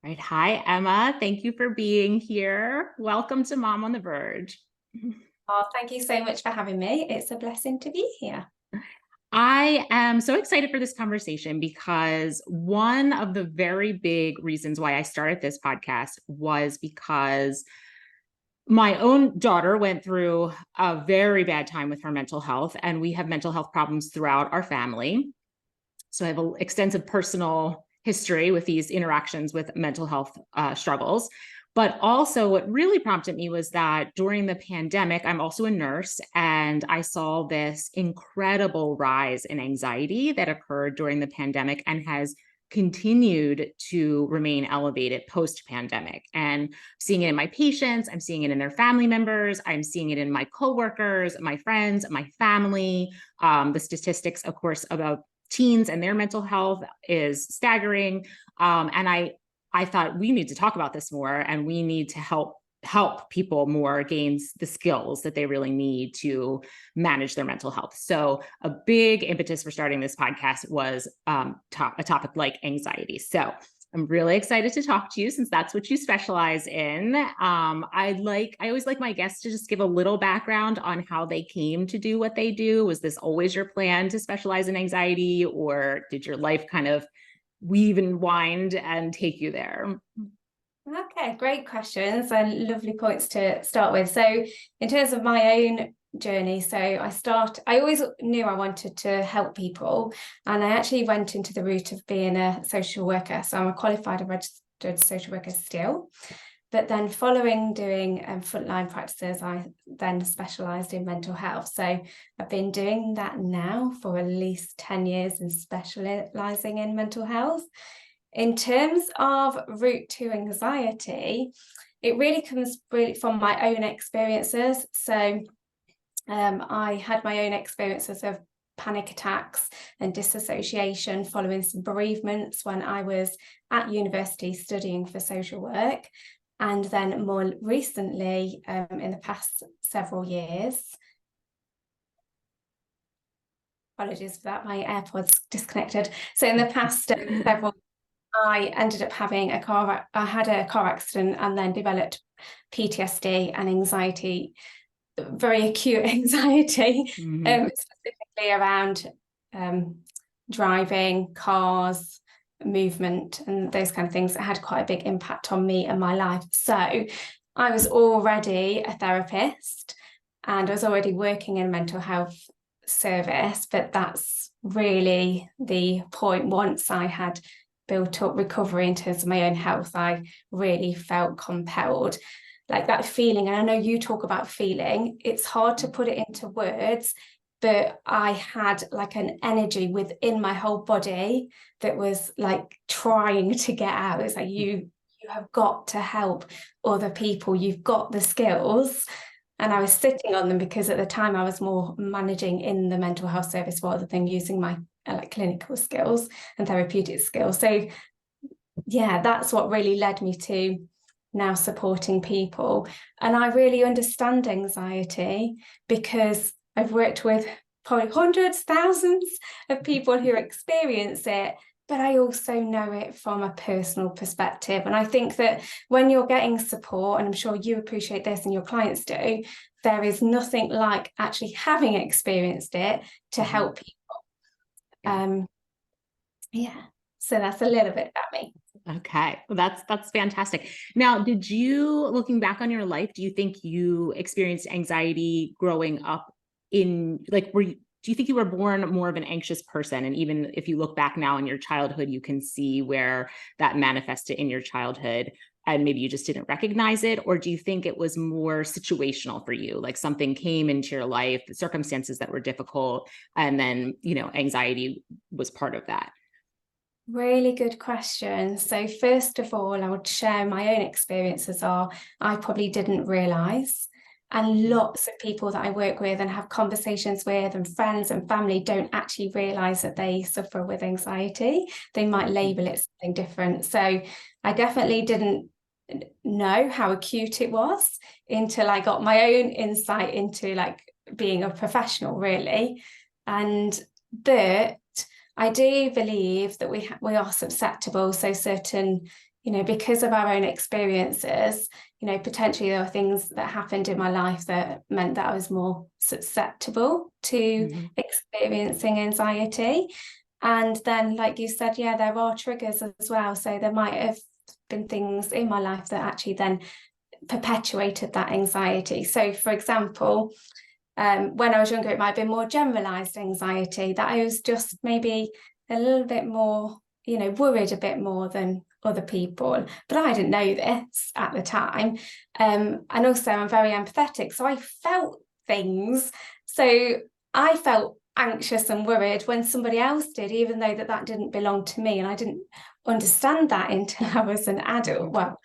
Right. Hi, Emma. Thank you for being here. Welcome to Mom on the Verge. Oh, thank you so much for having me. It's a blessing to be here. I am so excited for this conversation because one of the very big reasons why I started this podcast was because my own daughter went through a very bad time with her mental health, and we have mental health problems throughout our family. So I have an extensive personal history with these interactions with mental health struggles. But also, what really prompted me was that during the pandemic, I'm also a nurse, and I saw this incredible rise in anxiety that occurred during the pandemic and has continued to remain elevated post-pandemic. And seeing it in my patients, I'm seeing it in their family members, I'm seeing it in my coworkers, my friends, my family. The statistics, of course, about teens and their mental health is staggering. And I thought we need to talk about this more, and we need to help people more gain the skills that they really need to manage their mental health. So a big impetus for starting this podcast was a topic like anxiety. So I'm really excited to talk to you since that's what you specialize in. I always like my guests to just give a little background on how they came to do what they do. Was this always your plan to specialize in anxiety, or did your life kind of weave and wind and take you there? Okay, great questions and lovely points to start with. So, in terms of my own journey, I always knew I wanted to help people, and I actually went into the route of being a social worker. So, I'm a qualified and registered social worker still. But then following doing frontline practices, I then specialised in mental health. So I've been doing that now for at least 10 years and specialising in mental health. In terms of route to anxiety, it really comes from my own experiences. So I had my own experiences of panic attacks and disassociation following some bereavements when I was at university studying for social work. And then more recently, in the past several years, apologies for that, my AirPods disconnected. So in the past several, I ended up having I had a car accident and then developed PTSD and anxiety, very acute anxiety, specifically around driving, cars, movement, and those kind of things that had quite a big impact on me and my life. So I was already a therapist and I was already working in a mental health service, but that's really the point. Once I had built up recovery in terms of my own health, I really felt compelled, like that feeling. And I know you talk about feeling, it's hard to put it into words, but I had like an energy within my whole body that was like trying to get out. It's like you have got to help other people. You've got the skills. And I was sitting on them because at the time I was more managing in the mental health service rather than using my like clinical skills and therapeutic skills. So yeah, that's what really led me to now supporting people. And I really understand anxiety because I've worked with probably hundreds, thousands of people who experience it, but I also know it from a personal perspective. And I think that when you're getting support, and I'm sure you appreciate this and your clients do, there is nothing like actually having experienced it to help people. Yeah, so that's a little bit about me. Okay, well, that's fantastic. Now, did you, looking back on your life, do you think you experienced anxiety growing up in, like, do you think you were born more of an anxious person? And even if you look back now in your childhood, you can see where that manifested in your childhood, and maybe you just didn't recognize it? Or do you think it was more situational for you? Like something came into your life, circumstances that were difficult, and then, anxiety was part of that? Really good question. So first of all, I would share my own experiences I probably didn't realise. And lots of people that I work with and have conversations with and friends and family don't actually realise that they suffer with anxiety. They might label it something different. So I definitely didn't know how acute it was until I got my own insight into like being a professional, really. But I do believe that we are susceptible. So certain because of our own experiences, potentially there were things that happened in my life that meant that I was more susceptible to experiencing anxiety. And then, like you said, yeah, there are triggers as well. So there might have been things in my life that actually then perpetuated that anxiety. So, for example, when I was younger, it might have been more generalized anxiety, that I was just maybe a little bit more, worried a bit more than other people. But I didn't know this at the time. And also I'm very empathetic. So I felt things. So I felt anxious and worried when somebody else did, even though that didn't belong to me. And I didn't understand that until I was an adult. Well,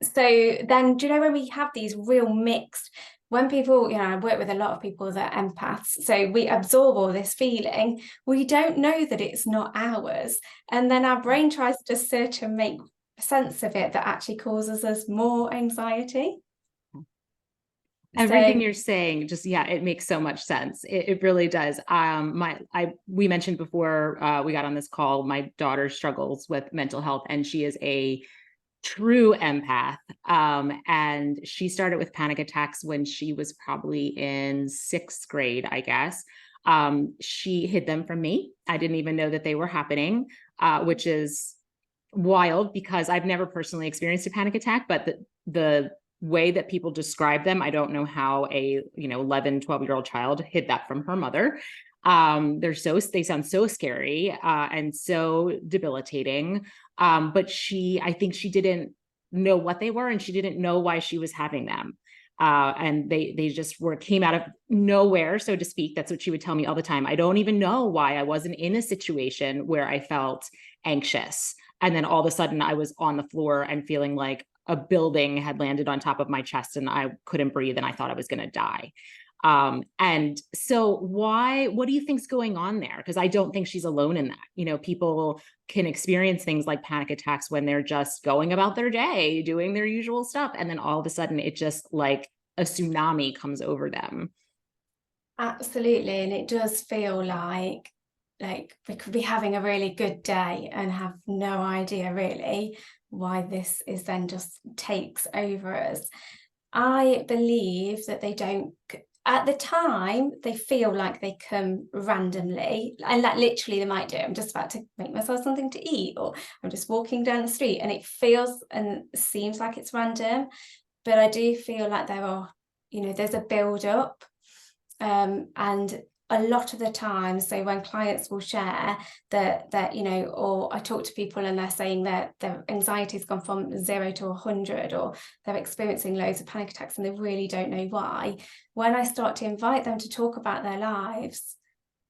so then, do you know, when we have these real mixed, when people, I work with a lot of people that are empaths, so we absorb all this feeling, we don't know that it's not ours. And then our brain tries to search and make sense of it, that actually causes us more anxiety. Everything you're saying, just, yeah, it makes so much sense. It really does. We mentioned before we got on this call, my daughter struggles with mental health, and she is a true empath. And she started with panic attacks when she was probably in 6th grade, I guess. She hid them from me. I didn't even know that they were happening, which is wild because I've never personally experienced a panic attack, but the way that people describe them, I don't know how a 11, 12-year-old child hid that from her mother. They sound so scary and so debilitating. But I think she didn't know what they were, and she didn't know why she was having them. And they just came out of nowhere, so to speak. That's what she would tell me all the time. I don't even know why I wasn't in a situation where I felt anxious. And then all of a sudden I was on the floor and feeling like a building had landed on top of my chest and I couldn't breathe and I thought I was going to die. And so what do you think's going on there? Because I don't think she's alone in that. People can experience things like panic attacks when they're just going about their day, doing their usual stuff. And then all of a sudden it just like a tsunami comes over them. Absolutely. And it does feel like we could be having a really good day and have no idea really why this is then just takes over us. I believe that they don't, at the time, they feel like they come randomly, and that literally they might do. I'm just about to make myself something to eat, or I'm just walking down the street, and it feels and seems like it's random. But I do feel like there are, there's a build up. And a lot of the time, so when clients will share that, or I talk to people and they're saying that their anxiety's gone from 0 to 100, or they're experiencing loads of panic attacks and they really don't know why. When I start to invite them to talk about their lives,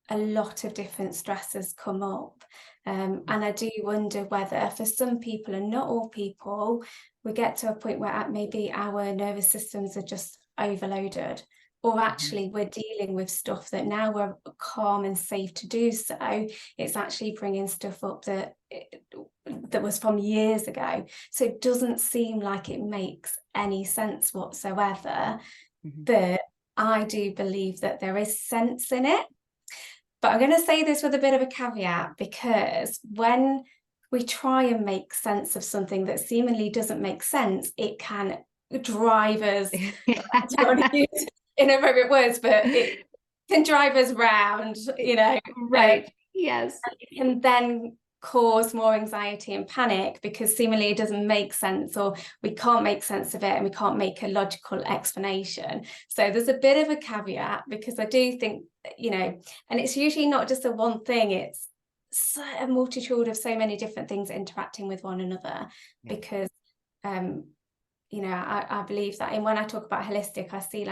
a lot of different stresses come up. And I do wonder whether for some people, and not all people, we get to a point where maybe our nervous systems are just overloaded, or actually we're dealing with stuff that now we're calm and safe to do so. It's actually bringing stuff up that was from years ago. So it doesn't seem like it makes any sense whatsoever. But I do believe that there is sense in it. But I'm going to say this with a bit of a caveat, because when we try and make sense of something that seemingly doesn't make sense, it can drive us, I don't want to use inappropriate words, but it can drive us round, Right. Yes. It can then cause more anxiety and panic because seemingly it doesn't make sense, or we can't make sense of it and we can't make a logical explanation. So there's a bit of a caveat, because I do think, and it's usually not just a one thing, it's a multitude of so many different things interacting with one another. Because I believe that, and when I talk about holistic, I see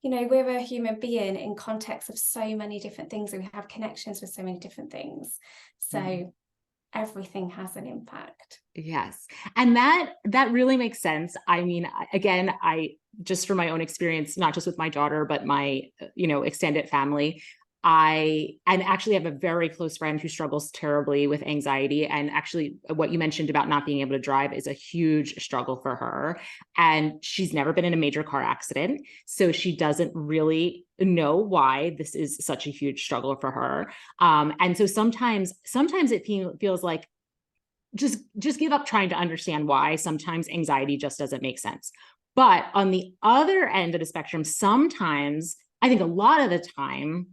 we're a human being in context of so many different things, and we have connections with so many different things. So everything has an impact. Yes. And that really makes sense. I mean, again, I just from my own experience, not just with my daughter, but my, extended family, I actually have a very close friend who struggles terribly with anxiety. And actually what you mentioned about not being able to drive is a huge struggle for her. And she's never been in a major car accident. So she doesn't really know why this is such a huge struggle for her. And so sometimes it feels like just give up trying to understand why. Sometimes anxiety just doesn't make sense. But on the other end of the spectrum, sometimes, I think a lot of the time,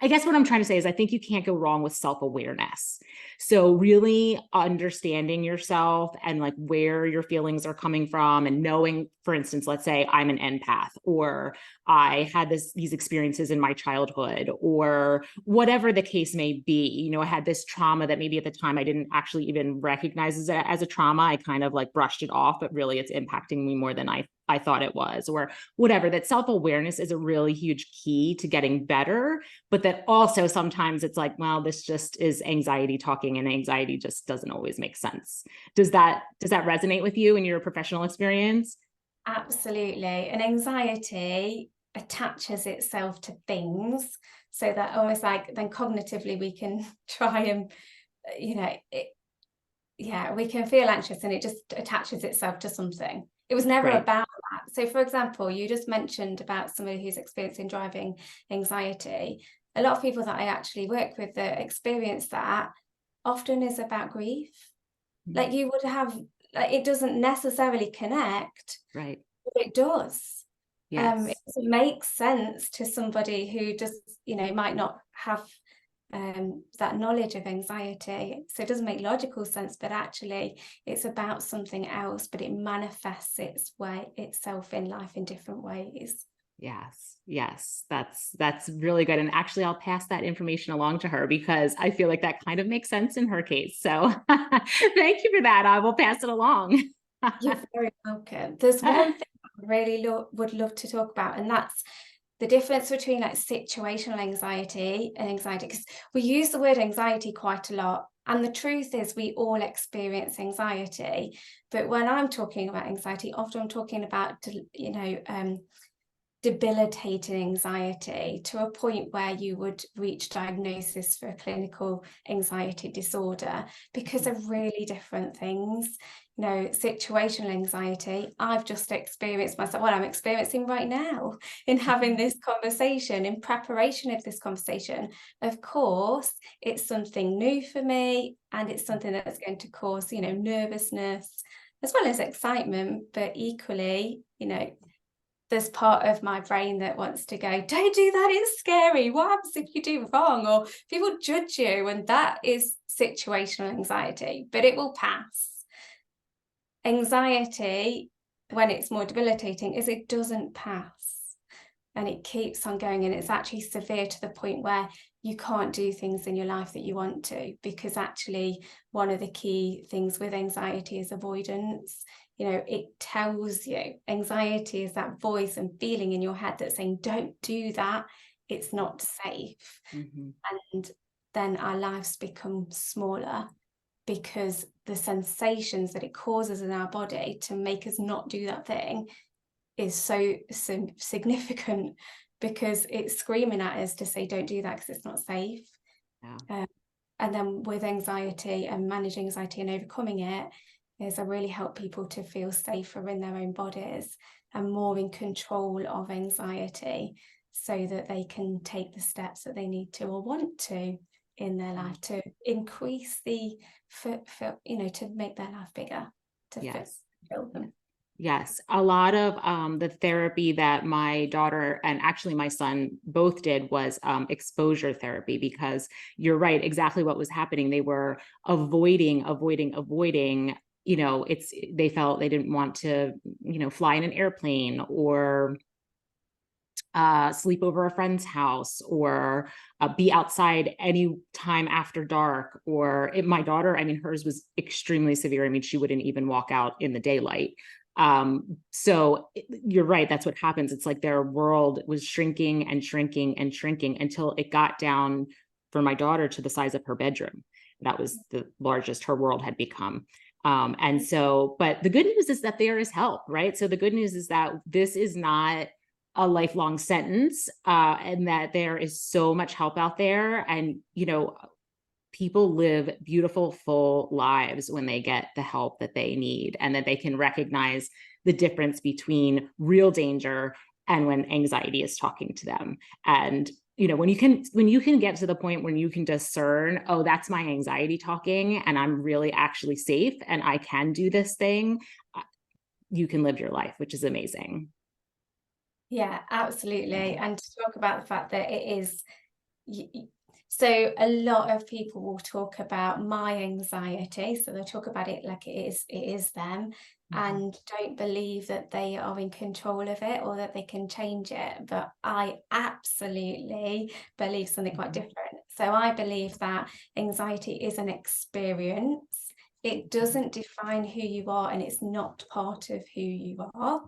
I guess what I'm trying to say is I think you can't go wrong with self-awareness. So really understanding yourself and like where your feelings are coming from, and knowing, for instance, let's say I'm an empath, or I had these experiences in my childhood, or whatever the case may be. You know, I had this trauma that maybe at the time I didn't actually even recognize as a trauma. I kind of like brushed it off, but really it's impacting me more than I thought it was, or whatever. That self-awareness is a really huge key to getting better, but that also sometimes it's like, well, this just is anxiety talking, and anxiety just doesn't always make sense. Does that resonate with you in your professional experience? Absolutely. And anxiety attaches itself to things, so that almost like then cognitively we can try and, we can feel anxious and it just attaches itself to something. It was never Right. about that. So, for example, you just mentioned about somebody who's experiencing driving anxiety. A lot of people that I actually work with that experience that often is about grief. Like you would have, like, it doesn't necessarily connect, Right. but it does. It Yes. doesn't make sense to somebody who just, might not have that knowledge of anxiety. So it doesn't make logical sense, but actually it's about something else, but it manifests itself in life in different ways. Yes. Yes. That's really good. And actually I'll pass that information along to her, because I feel like that kind of makes sense in her case. So thank you for that. I will pass it along. You're very welcome. There's one thing I really would love to talk about, and that's the difference between like situational anxiety and anxiety, because we use the word anxiety quite a lot. And the truth is, we all experience anxiety. But when I'm talking about anxiety, often I'm talking about, debilitating anxiety, to a point where you would reach diagnosis for a clinical anxiety disorder, because they're really different things. Situational anxiety, I've just experienced myself, what I'm experiencing right now in having this conversation, in preparation of this conversation. Of course, it's something new for me, and it's something that's going to cause, nervousness as well as excitement, but equally, there's part of my brain that wants to go, don't do that, it's scary. What happens if you do wrong? Or people judge you, and that is situational anxiety, but it will pass. Anxiety, when it's more debilitating, is it doesn't pass. And it keeps on going, and it's actually severe to the point where you can't do things in your life that you want to, because actually one of the key things with anxiety is avoidance. It tells you, anxiety is that voice and feeling in your head that's saying, don't do that, it's not safe. Mm-hmm. And then our lives become smaller, because the sensations that it causes in our body to make us not do that thing is so significant, because it's screaming at us to say, don't do that because it's not safe. Yeah. And then with anxiety and managing anxiety and overcoming it, is I really help people to feel safer in their own bodies and more in control of anxiety, so that they can take the steps that they need to or want to in their life to increase the, to make their life bigger, to fill them. Yes, a lot of the therapy that my daughter and actually my son both did was exposure therapy, because you're right, exactly what was happening. They were avoiding. They felt they didn't want to, fly in an airplane, or sleep over a friend's house, or be outside any time after dark. Or my daughter, I mean, hers was extremely severe. I mean, she wouldn't even walk out in the daylight. So you're right, that's what happens. It's like their world was shrinking and shrinking and shrinking until it got down, for my daughter, to the size of her bedroom. That was the largest her world had become. And so, but the good news is that there is help, right? So the good news is that this is not a lifelong sentence, and that there is so much help out there. And, people live beautiful, full lives when they get the help that they need, and that they can recognize the difference between real danger and when anxiety is talking to them. And when you can get to the point when you can discern, oh, that's my anxiety talking, and I'm really actually safe and I can do this thing, you can live your life, which is amazing. Yeah, absolutely. And to talk about the fact that it is, so a lot of people will talk about my anxiety. So they'll talk about it like it is them, and don't believe that they are in control of it or that they can change it. But I absolutely believe something quite different. So I believe that anxiety is an experience. It doesn't define who you are, and it's not part of who you are.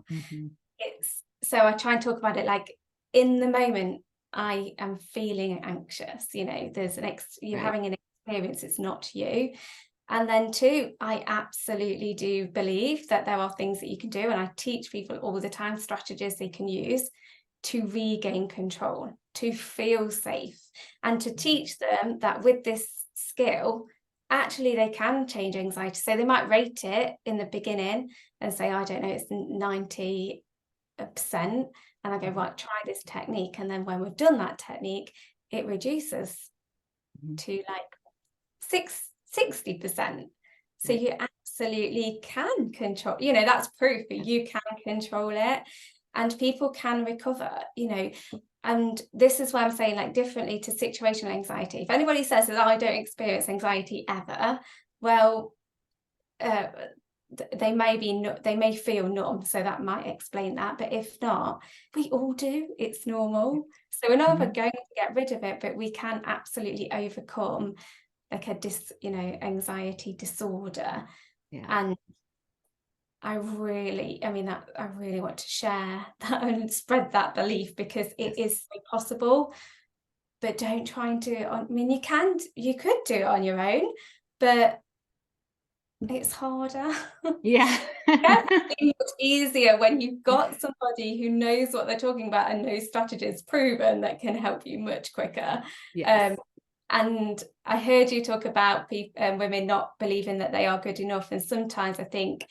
So I try and talk about it like, in the moment I am feeling anxious, there's you're having an experience, it's not you. And then two, I absolutely do believe that there are things that you can do, and I teach people all the time strategies they can use to regain control, to feel safe, and to teach them that with this skill, actually they can change anxiety. So they might rate it in the beginning and say, I don't know, it's 90%, and I go, right, try this technique, and then when we've done that technique, it reduces to like 60%. So you absolutely can control, that's proof that you can control it, and people can recover, and this is why I'm saying, like, differently to situational anxiety. If anybody says that, I don't experience anxiety ever, well, they may feel numb, so that might explain that. But if not, we all do. It's normal. So we're not going to get rid of it, but we can absolutely overcome like anxiety disorder. And I really want to share that and spread that belief, because it is so possible. But don't try and do it on, you could do it on your own, but it's harder. It's easier when you've got somebody who knows what they're talking about and knows strategies proven that can help you much quicker. And I heard you talk about women not believing that they are good enough, and sometimes I think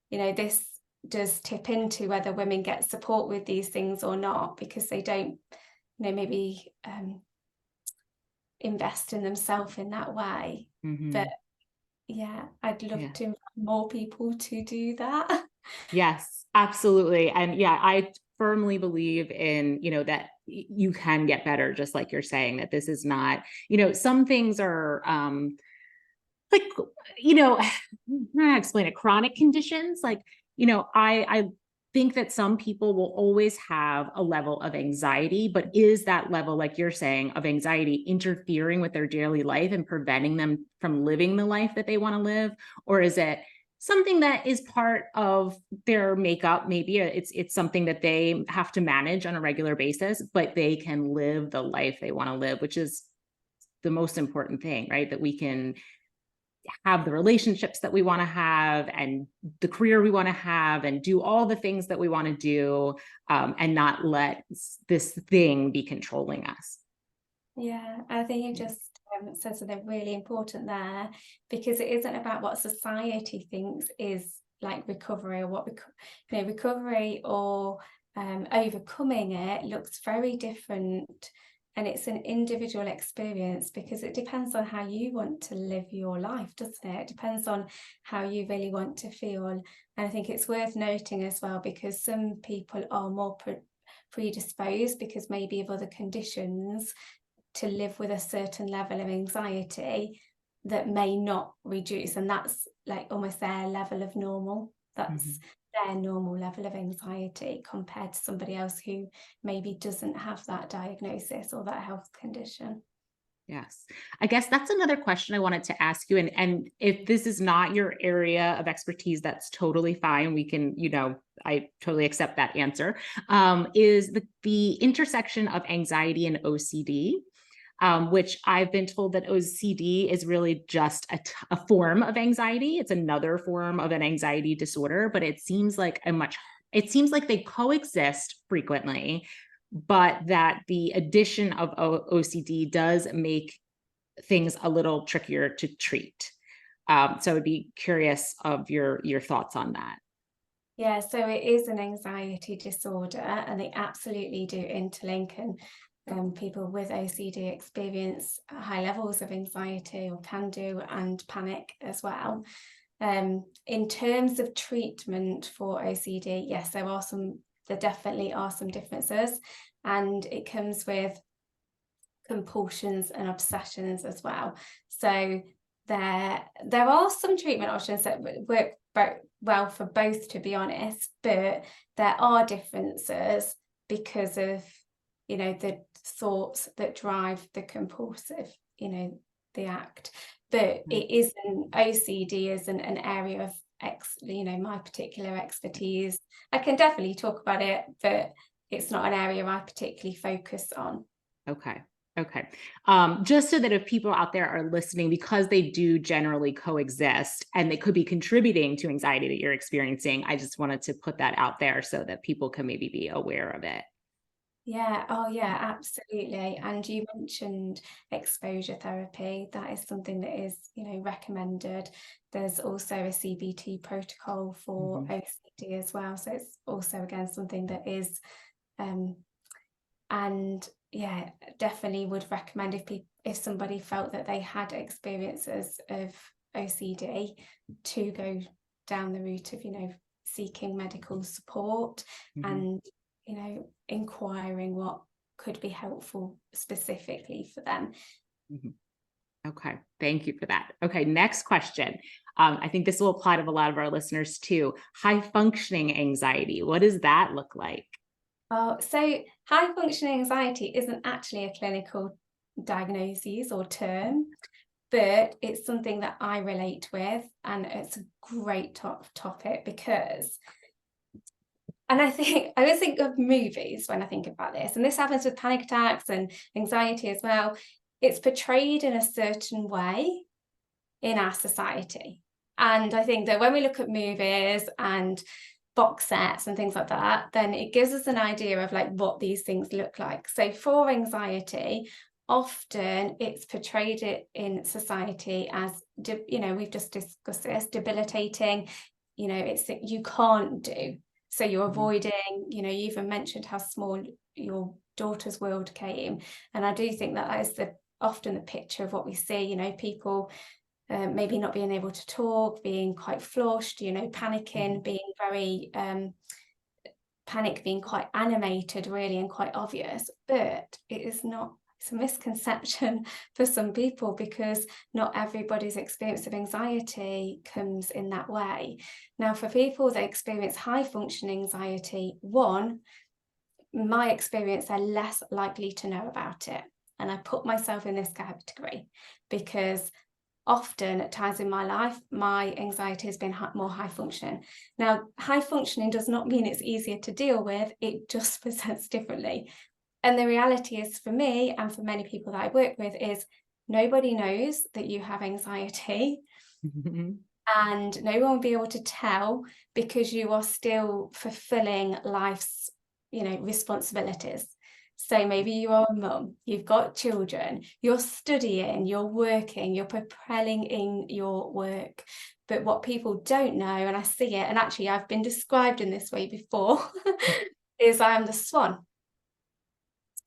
this does tip into whether women get support with these things or not, because they don't maybe invest in themselves in that way. But yeah, I'd love to invite more people to do that. Yes, absolutely. And yeah, I firmly believe in, that you can get better, just like you're saying, that this is not, some things are like, how do I explain it? Chronic conditions. Like, I think that some people will always have a level of anxiety, but is that level, like you're saying, of anxiety interfering with their daily life and preventing them from living the life that they want to live? Or is it something that is part of their makeup? Maybe it's something that they have to manage on a regular basis, but they can live the life they want to live, which is the most important thing, right? That we can have the relationships that we want to have and the career we want to have and do all the things that we want to do, and not let this thing be controlling us. Yeah, I think you just said something really important there, because it isn't about what society thinks is like recovery, or what recovery or overcoming it looks very different. And it's an individual experience, because it depends on how you want to live your life, doesn't it? It depends on how you really want to feel. And I think it's worth noting as well, because some people are more predisposed, because maybe of other conditions, to live with a certain level of anxiety that may not reduce. And that's like almost their level of normal. That's their normal level of anxiety compared to somebody else who maybe doesn't have that diagnosis or that health condition. Yes. I guess that's another question I wanted to ask you. And if this is not your area of expertise, that's totally fine. We can, I totally accept that answer. Is the intersection of anxiety and OCD, which I've been told that OCD is really just a form of anxiety. It's another form of an anxiety disorder, but it seems like they coexist frequently, but that the addition of OCD does make things a little trickier to treat. So I'd be curious of your thoughts on that. Yeah, so it is an anxiety disorder, and they absolutely do interlink. And people with OCD experience high levels of anxiety, or can do, and panic as well. In terms of treatment for OCD, yes, there definitely are some differences, and it comes with compulsions and obsessions as well. So there are some treatment options that work well for both, to be honest, but there are differences because of, you know, the thoughts that drive the compulsive, you know, the act. But it isn't, OCD isn't an area of my particular expertise. I can definitely talk about it, but it's not an area I particularly focus on. Okay. Just so that if people out there are listening, because they do generally coexist and they could be contributing to anxiety that you're experiencing, I just wanted to put that out there so that people can maybe be aware of it. Yeah. Oh, yeah, absolutely. And you mentioned exposure therapy. That is something that is, you know, recommended. There's also a CBT protocol for OCD as well. So it's also, again, something that is, and yeah, definitely would recommend if somebody felt that they had experiences of OCD, to go down the route of, you know, seeking medical support and, you know, inquiring what could be helpful specifically for them. Okay, thank you for that. Okay, next question. I think this will apply to a lot of our listeners too. High functioning anxiety, what does that look like? So high functioning anxiety isn't actually a clinical diagnosis or term, but it's something that I relate with, and it's a great topic because, and I always think of movies when I think about this, and this happens with panic attacks and anxiety as well. It's portrayed in a certain way in our society. And I think that when we look at movies and box sets and things like that, then it gives us an idea of like what these things look like. So for anxiety, often it's portrayed in society as, you know, we've just discussed this, debilitating, you know, it's that you can't do. So you're avoiding, you know, you even mentioned how small your daughter's world came. And I do think that is often the picture of what we see, you know, people maybe not being able to talk, being quite flushed, you know, panicking, being very panic being quite animated really and quite obvious. But it is not, it's a misconception for some people, because not everybody's experience of anxiety comes in that way. Now, for people that experience high functioning anxiety, one, my experience, they're less likely to know about it. And I put myself in this category because often at times in my life, my anxiety has been more high functioning. Now, high functioning does not mean it's easier to deal with. It just presents differently. And the reality is, for me and for many people that I work with, is nobody knows that you have anxiety. And no one will be able to tell, because you are still fulfilling life's, you know, responsibilities. So maybe you are a mum, you've got children, you're studying, you're working, you're propelling in your work. But what people don't know, and I see it, and actually I've been described in this way before, is I am the swan.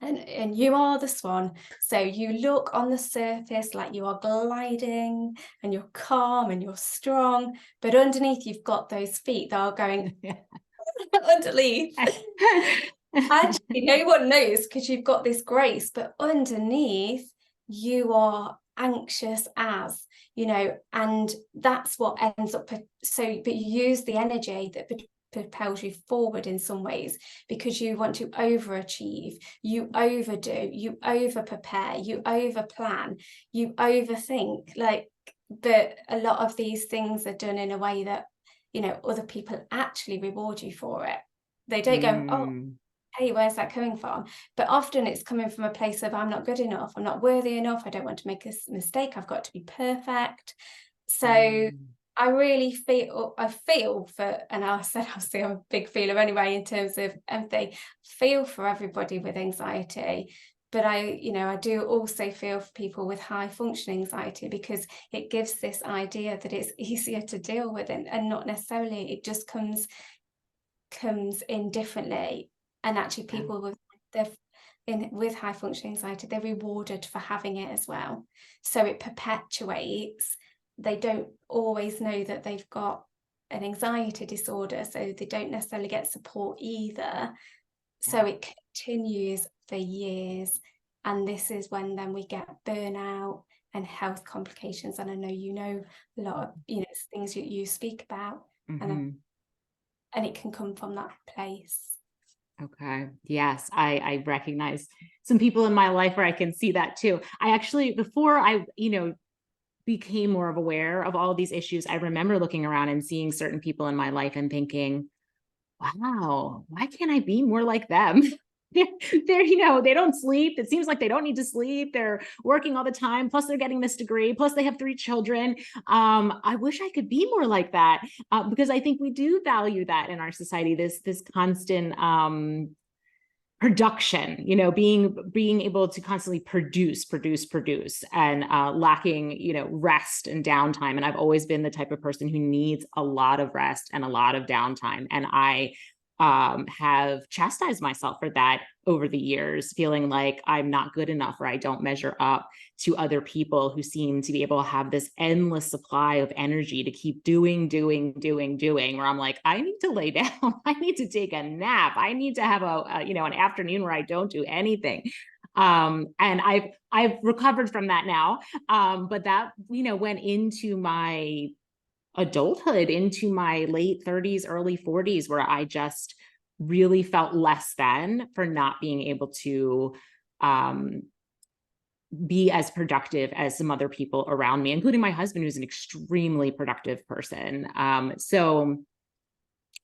And you are the swan. So you look on the surface like you are gliding and you're calm and you're strong, but underneath you've got those feet that are going underneath. Actually, no one knows, because you've got this grace, but underneath you are anxious as, you know, and that's what ends up. So, but you use the energy that propels you forward in some ways, because you want to overachieve, you overdo, you over prepare, you over plan, you overthink, like, but a lot of these things are done in a way that, you know, other people actually reward you for it. They don't go, oh, hey, where's that coming from? But often it's coming from a place of, I'm not good enough, I'm not worthy enough, I don't want to make a mistake, I've got to be perfect. So I really feel for, and I said obviously I'm a big feeler anyway in terms of empathy, feel for everybody with anxiety. But I do also feel for people with high functioning anxiety, because it gives this idea that it's easier to deal with, and not necessarily. It just comes in differently. And actually people with with high functioning anxiety, they're rewarded for having it as well. So it perpetuates. They don't always know that they've got an anxiety disorder, so they don't necessarily get support either. So it continues for years. And this is when then we get burnout and health complications. And I know you know a lot of things you speak about, and it can come from that place. Okay. Yes. I recognize some people in my life where I can see that too. I actually, before I, became more of aware of all of these issues, I remember looking around and seeing certain people in my life and thinking, wow, why can't I be more like them? They're, they don't sleep. It seems like they don't need to sleep. They're working all the time. Plus they're getting this degree. Plus they have 3 children. I wish I could be more like that, because I think we do value that in our society, this constant, production, being able to constantly produce and lacking, rest and downtime. And I've always been the type of person who needs a lot of rest and a lot of downtime. And I have chastised myself for that over the years, feeling like I'm not good enough or I don't measure up to other people who seem to be able to have this endless supply of energy to keep doing, where I'm like, I need to lay down. I need to take a nap. I need to have an afternoon where I don't do anything. And I've recovered from that now. But that, went into my adulthood, into my late 30s, early 40s, where I just really felt less than for not being able to be as productive as some other people around me, including my husband, who's an extremely productive person. So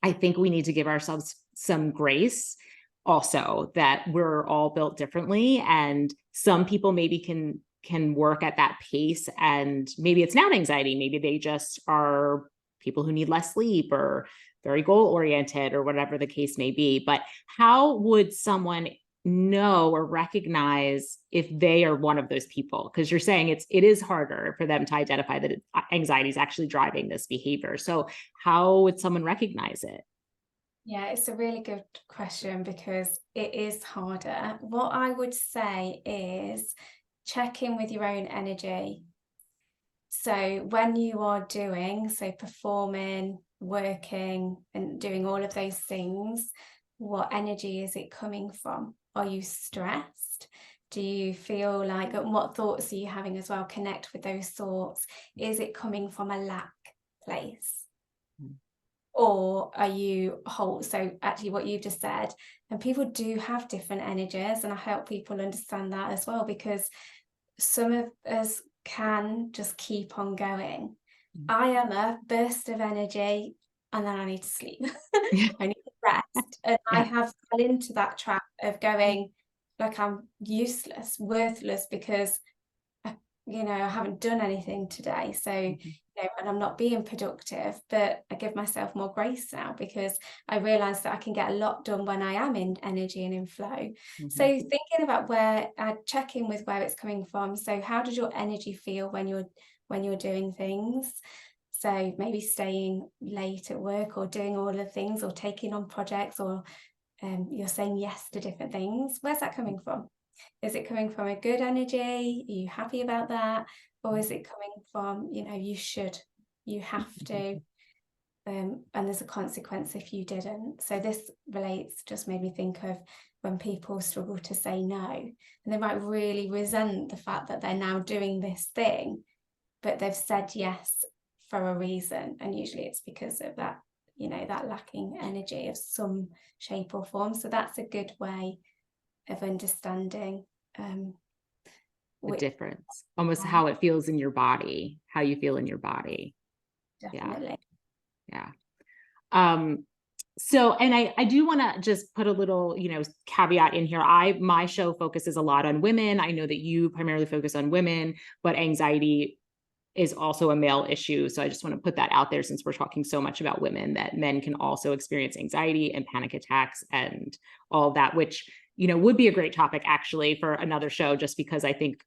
I think we need to give ourselves some grace also, that we're all built differently, and some people maybe can work at that pace, and maybe it's not anxiety, maybe they just are people who need less sleep or very goal oriented or whatever the case may be. But how would someone know or recognize if they are one of those people? Because you're saying it is harder for them to identify that anxiety is actually driving this behavior. So how would someone recognize it? Yeah, it's a really good question, because it is harder. What I would say is check in with your own energy. So when you are performing, working, and doing all of those things, what energy is it coming from? Are you stressed? Do you feel like, and what thoughts are you having as well? Connect with those thoughts. Is it coming from a lack place? Or are you whole? So actually what you've just said, and people do have different energies, and I help people understand that as well, because some of us can just keep on going. I am a burst of energy and then I need to sleep. I need to rest. And I have fell into that trap of going like I'm useless, worthless, because I haven't done anything today. So, and I'm not being productive, but I give myself more grace now, because I realize that I can get a lot done when I am in energy and in flow. So thinking about where I check in with where it's coming from. So how does your energy feel when you're doing things? So maybe staying late at work, or doing all the things, or taking on projects, or you're saying yes to different things. Where's that coming from? Is it coming from a good energy? Are you happy about that? Or is it coming from, you have to, and there's a consequence if you didn't. So this just made me think of when people struggle to say no, and they might really resent the fact that they're now doing this thing, but they've said yes for a reason. And usually it's because of that, that lacking energy of some shape or form. So that's a good way of understanding the difference, almost how it feels in your body, how you feel in your body. Definitely. Yeah. So, and I do want to just put a little, caveat in here. My show focuses a lot on women. I know that you primarily focus on women, but anxiety is also a male issue. So I just want to put that out there, since we're talking so much about women, that men can also experience anxiety and panic attacks and all of that, which, would be a great topic actually for another show, just because I think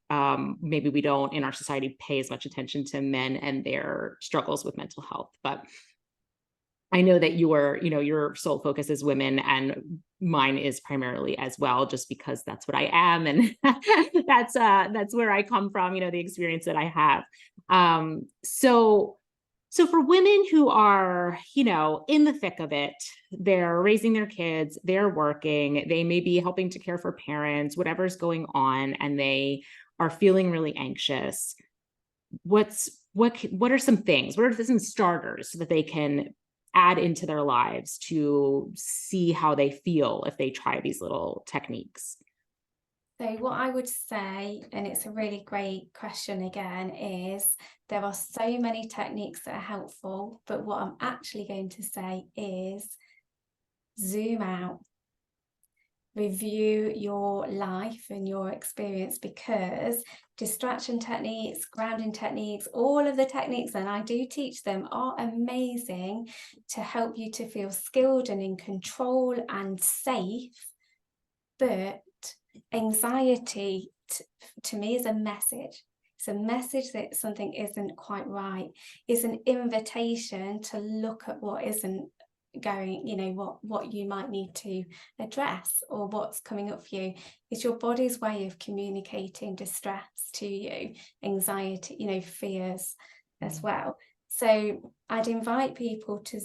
maybe we don't in our society pay as much attention to men and their struggles with mental health. But I know that your sole focus is women, and mine is primarily as well, just because that's what I am. And that's where I come from, the experience that I have. So for women who are, in the thick of it, they're raising their kids, they're working, they may be helping to care for parents, whatever's going on, and they are feeling really anxious. What are some things? What are some starters that they can add into their lives to see how they feel if they try these little techniques? So what I would say, and it's a really great question again, is there are so many techniques that are helpful, but what I'm actually going to say is zoom out. Review your life and your experience, because distraction techniques, grounding techniques, all of the techniques, and I do teach them, are amazing to help you to feel skilled and in control and safe. But anxiety to me is a message. It's a message that something isn't quite right. It's an invitation to look at what isn't going, what you might need to address, or what's coming up for you. It's your body's way of communicating distress to you, anxiety, fears as well. So I'd invite people to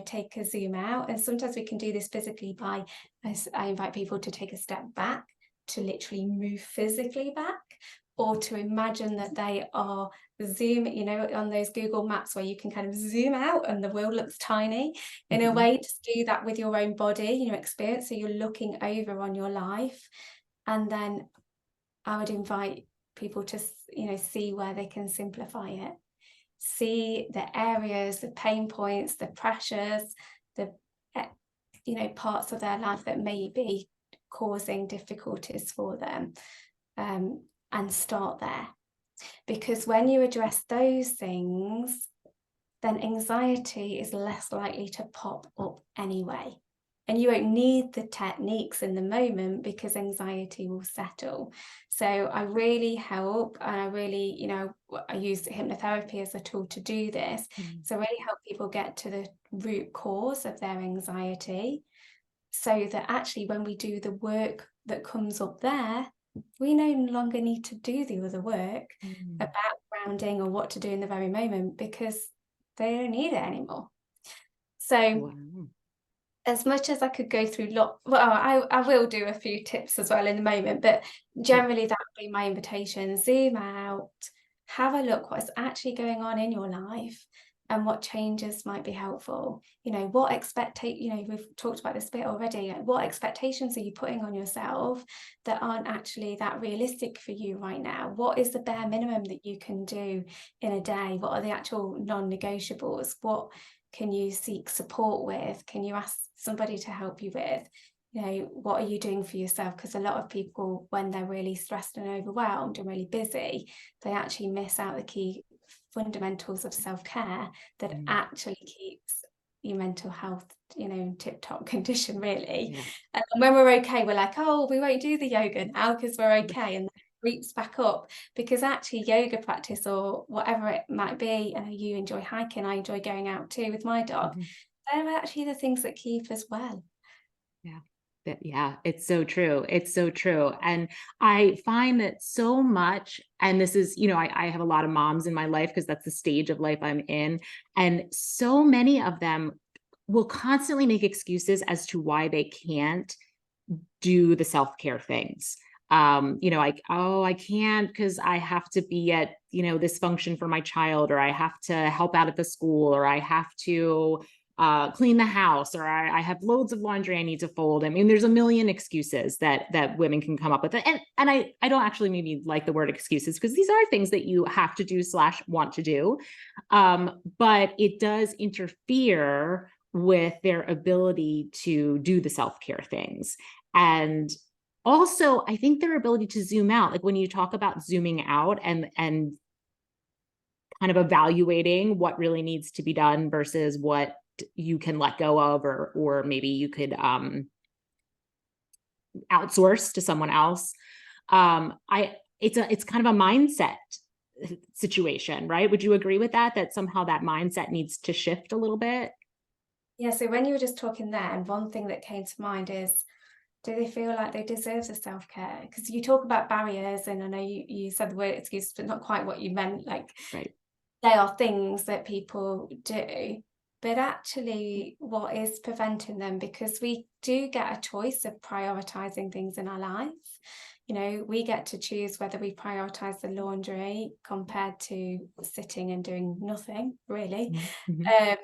take a zoom out, and sometimes we can do this physically by, I invite people to take a step back, to literally move physically back, or to imagine that they are on those Google Maps where you can kind of zoom out and the world looks tiny. In a way, just do that with your own body, experience. So you're looking over on your life. And then I would invite people to, see where they can simplify it. See the areas, the pain points, the pressures, the, parts of their life that may be causing difficulties for them. And start there. Because when you address those things, then anxiety is less likely to pop up anyway. And you won't need the techniques in the moment, because anxiety will settle. So I really help, and I really, I use hypnotherapy as a tool to do this. So really help people get to the root cause of their anxiety, so that actually when we do the work that comes up there, we no longer need to do the other work about grounding or what to do in the very moment, because they don't need it anymore. So as much as I could go through I will do a few tips as well in the moment, but generally that would be my invitation. Zoom out, have a look what's actually going on in your life, and what changes might be helpful. We've talked about this bit already. What expectations are you putting on yourself that aren't actually that realistic for you right now? What is the bare minimum that you can do in a day? What are the actual non-negotiables? What can you seek support with? Can you ask somebody to help you with? What are you doing for yourself? Because a lot of people, when they're really stressed and overwhelmed and really busy, they actually miss out the key fundamentals of self-care that actually keeps your mental health in tip-top condition, really. And when we're okay, we're like, oh, we won't do the yoga now because we're okay, and then it creeps back up. Because actually yoga practice, or whatever it might be, and you enjoy hiking, I enjoy going out too with my dog, they're actually the things that keep us well. Yeah, it's so true. It's so true. And I find that so much, and this is, I have a lot of moms in my life because that's the stage of life I'm in. And so many of them will constantly make excuses as to why they can't do the self-care things. I can't because I have to be at, this function for my child, or I have to help out at the school, or I have to clean the house, or I have loads of laundry I need to fold. I mean, there's a million excuses that women can come up with. And I don't actually maybe like the word excuses, because these are things that you have to do / want to do. But it does interfere with their ability to do the self-care things. And also, I think their ability to zoom out, like when you talk about zooming out and kind of evaluating what really needs to be done versus what you can let go of, or maybe you could outsource to someone else. It's kind of a mindset situation, right? Would you agree with that somehow that mindset needs to shift a little bit? Yeah, so when you were just talking there, and one thing that came to mind is, do they feel like they deserve the self-care? Because you talk about barriers, and I know you said the word excuse, but not quite what you meant. Like, Right. they are things that people do, but actually what is preventing them? Because we do get a choice of prioritizing things in our life. You know, we get to choose whether we prioritize the laundry compared to sitting and doing nothing, really. Mm-hmm. Um,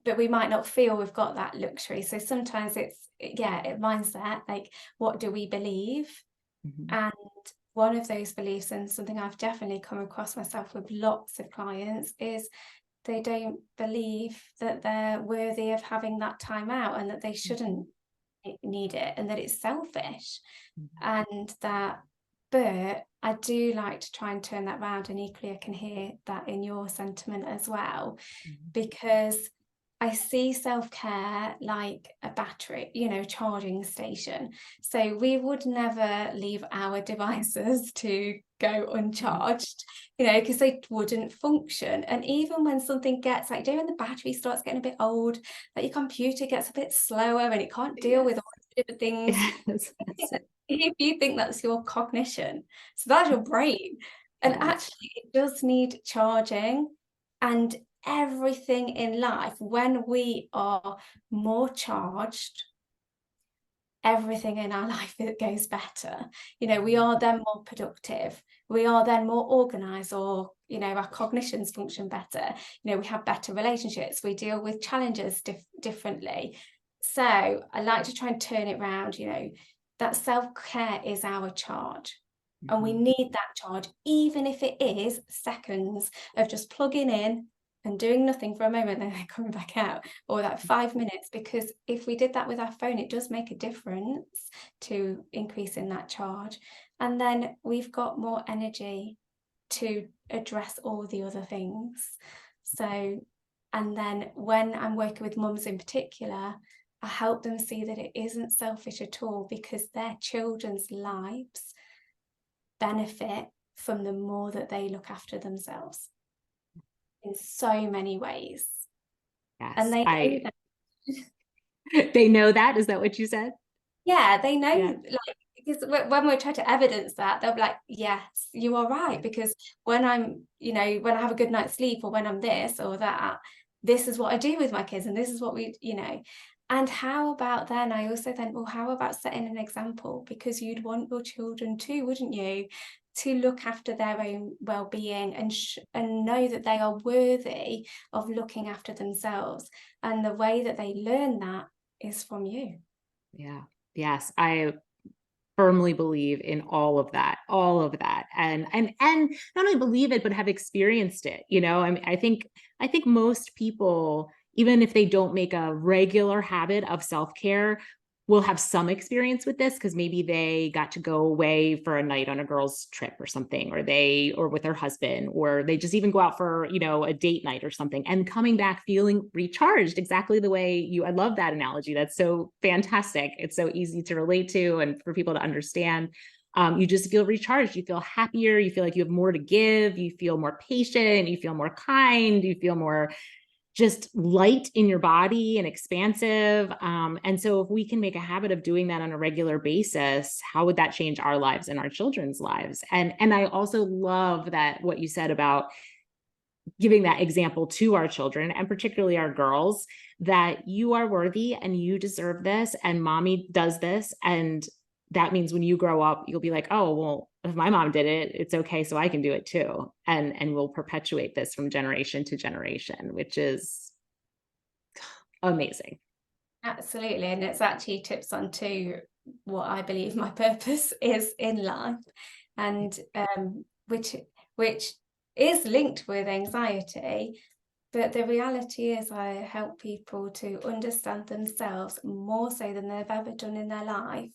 but we might not feel we've got that luxury. So sometimes it's, yeah, it mindset, like, what do we believe? Mm-hmm. And one of those beliefs, and something I've definitely come across myself with lots of clients, is they don't believe that they're worthy of having that time out, and that they shouldn't need it, and that it's selfish. Mm-hmm. And that, but I do like to try and turn that round, and equally I can hear that in your sentiment as well, Mm-hmm. because I see self-care like a battery, you know, charging station. So we would never leave our devices to go uncharged, you know, because they wouldn't function. And even when something gets, like, when the battery starts getting a bit old, like your computer gets a bit slower and it can't deal with Yes. all the different things. Yes. Yes. If you think that's your cognition, so that's your brain. And Yes. actually, it does need charging. And everything in life, when we are more charged, everything in our life, it goes better. You know, we are then more productive. We are then more organized, or, you know, our cognitions function better. You know, we have better relationships. We deal with challenges differently. So I like to try and turn it around, you know, that self-care is our charge. And we Mm-hmm. need that charge, even if it is seconds of just plugging in and doing nothing for a moment and then coming back out, or that 5 minutes. Because if we did that with our phone, it does make a difference to increasing that charge. And then we've got more energy to address all the other things. So, and then when I'm working with mums in particular, I help them see that it isn't selfish at all, because their children's lives benefit from the more that they look after themselves in so many ways. And Yes. they know I that. they know that. Is that what you said? Yeah, they know, Yeah. like, because when we're trying to evidence that, they'll be like, yes, you are right. Yeah. Because when I'm, you know, when I have a good night's sleep, or when I'm this or that, this is what I do with my kids, and this is what we, you know. And how about then, I also think, well, how about setting an example? Because you'd want your children too, wouldn't you, to look after their own well-being, and know that they are worthy of looking after themselves. And the way that they learn that is from you. Yeah. Yes. I firmly believe in all of that, and not only believe it but have experienced it. I mean, I think most people, even if they don't make a regular habit of self-care, will have some experience with this, because maybe they got to go away for a night on a girls trip or something, or with their husband, or they just even go out for a date night or something, and coming back feeling recharged, exactly the way I love that analogy. That's so fantastic. It's so easy to relate to and for people to understand. You just feel recharged, you feel happier, you feel like you have more to give, you feel more patient, you feel more kind, you feel more just light in your body and expansive. And so if we can make a habit of doing that on a regular basis, how would that change our lives and our children's lives? And I also love that what you said about giving that example to our children, and particularly our girls, that you are worthy and you deserve this, and mommy does this. And that means when you grow up, you'll be like, oh, well, if my mom did it, it's okay, so I can do it too. And we'll perpetuate this from generation to generation, which is amazing. Absolutely. And it's actually tips on to what I believe my purpose is in life, and which is linked with anxiety. But the reality is, I help people to understand themselves more so than they've ever done in their life.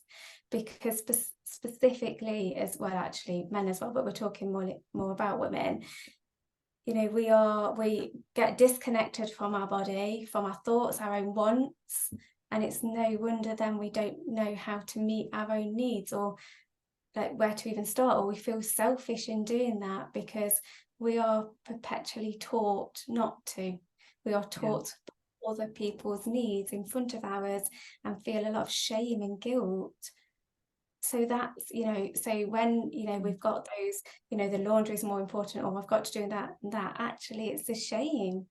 Because specifically, as well, actually men as well, but we're talking more about women. You know, we get disconnected from our body, from our thoughts, our own wants, and it's no wonder then we don't know how to meet our own needs, or like where to even start, or we feel selfish in doing that, because we are perpetually taught not to. We are Yeah. taught to other people's needs in front of ours and feel a lot of shame and guilt. So that's, so when, we've got those, the laundry is more important, or I've got to do that and that, actually it's the shame.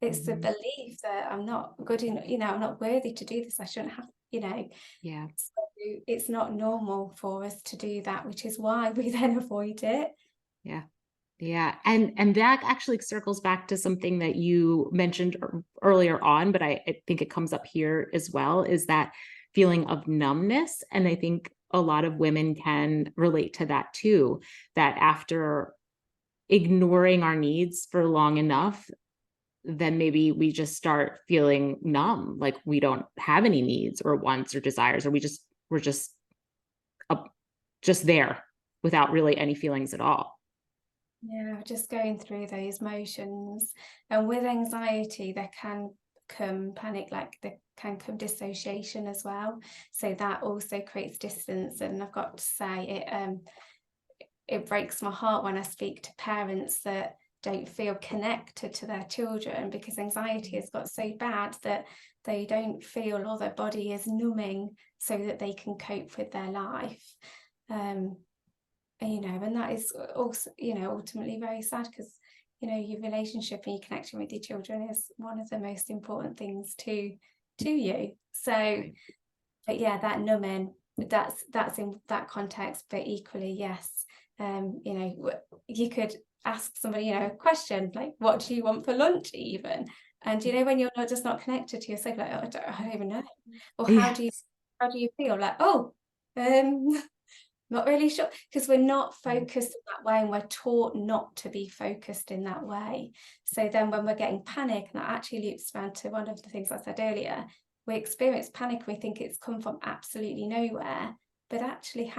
It's the belief that I'm not good enough, I'm not worthy to do this. I shouldn't have, Yeah. So it's not normal for us to do that, which is why we then avoid it. Yeah. Yeah. And that actually circles back to something that you mentioned earlier on, but I think it comes up here as well, is that feeling of numbness. And I think a lot of women can relate to that too, that after ignoring our needs for long enough, then maybe we just start feeling numb, like we don't have any needs or wants or desires, or we're just there without really any feelings at all. Yeah, just going through those motions. And with anxiety, there can come panic, like there can come dissociation as well. So that also creates distance. And I've got to say, it breaks my heart when I speak to parents that don't feel connected to their children, because anxiety has got so bad that they don't feel, or their body is numbing so that they can cope with their life. And that is also, ultimately very sad, because, your relationship and your connection with your children is one of the most important things to you. So, Right. but yeah, that numbing, that's in that context, but equally, yes, you could ask somebody, a question like, what do you want for lunch even? And, when you're just not connected to yourself, like, oh, I don't even know. Or how do Yes. you feel? Like, not really sure, because we're not focused in that way, and we're taught not to be focused in that way. So then when we're getting panic, and that actually loops around to one of the things I said earlier, we experience panic, we think it's come from absolutely nowhere, but actually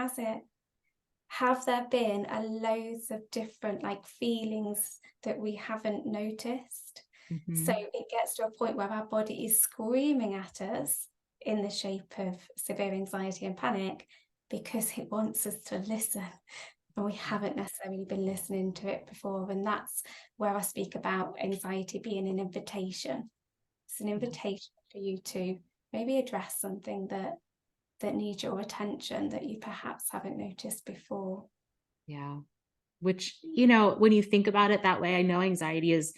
have there been a loads of different feelings that we haven't noticed? So it gets to a point where our body is screaming at us in the shape of severe anxiety and panic, because it wants us to listen, and we haven't necessarily been listening to it before. And that's where I speak about anxiety being an invitation. It's an invitation for you to maybe address something that needs your attention that you perhaps haven't noticed before. Yeah. Which, when you think about it that way, I know anxiety is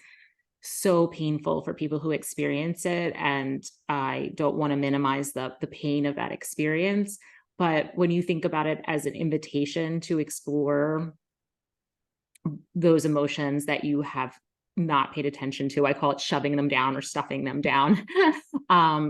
so painful for people who experience it, and I don't want to minimize the pain of that experience. But when you think about it as an invitation to explore those emotions that you have not paid attention to, I call it shoving them down or stuffing them down.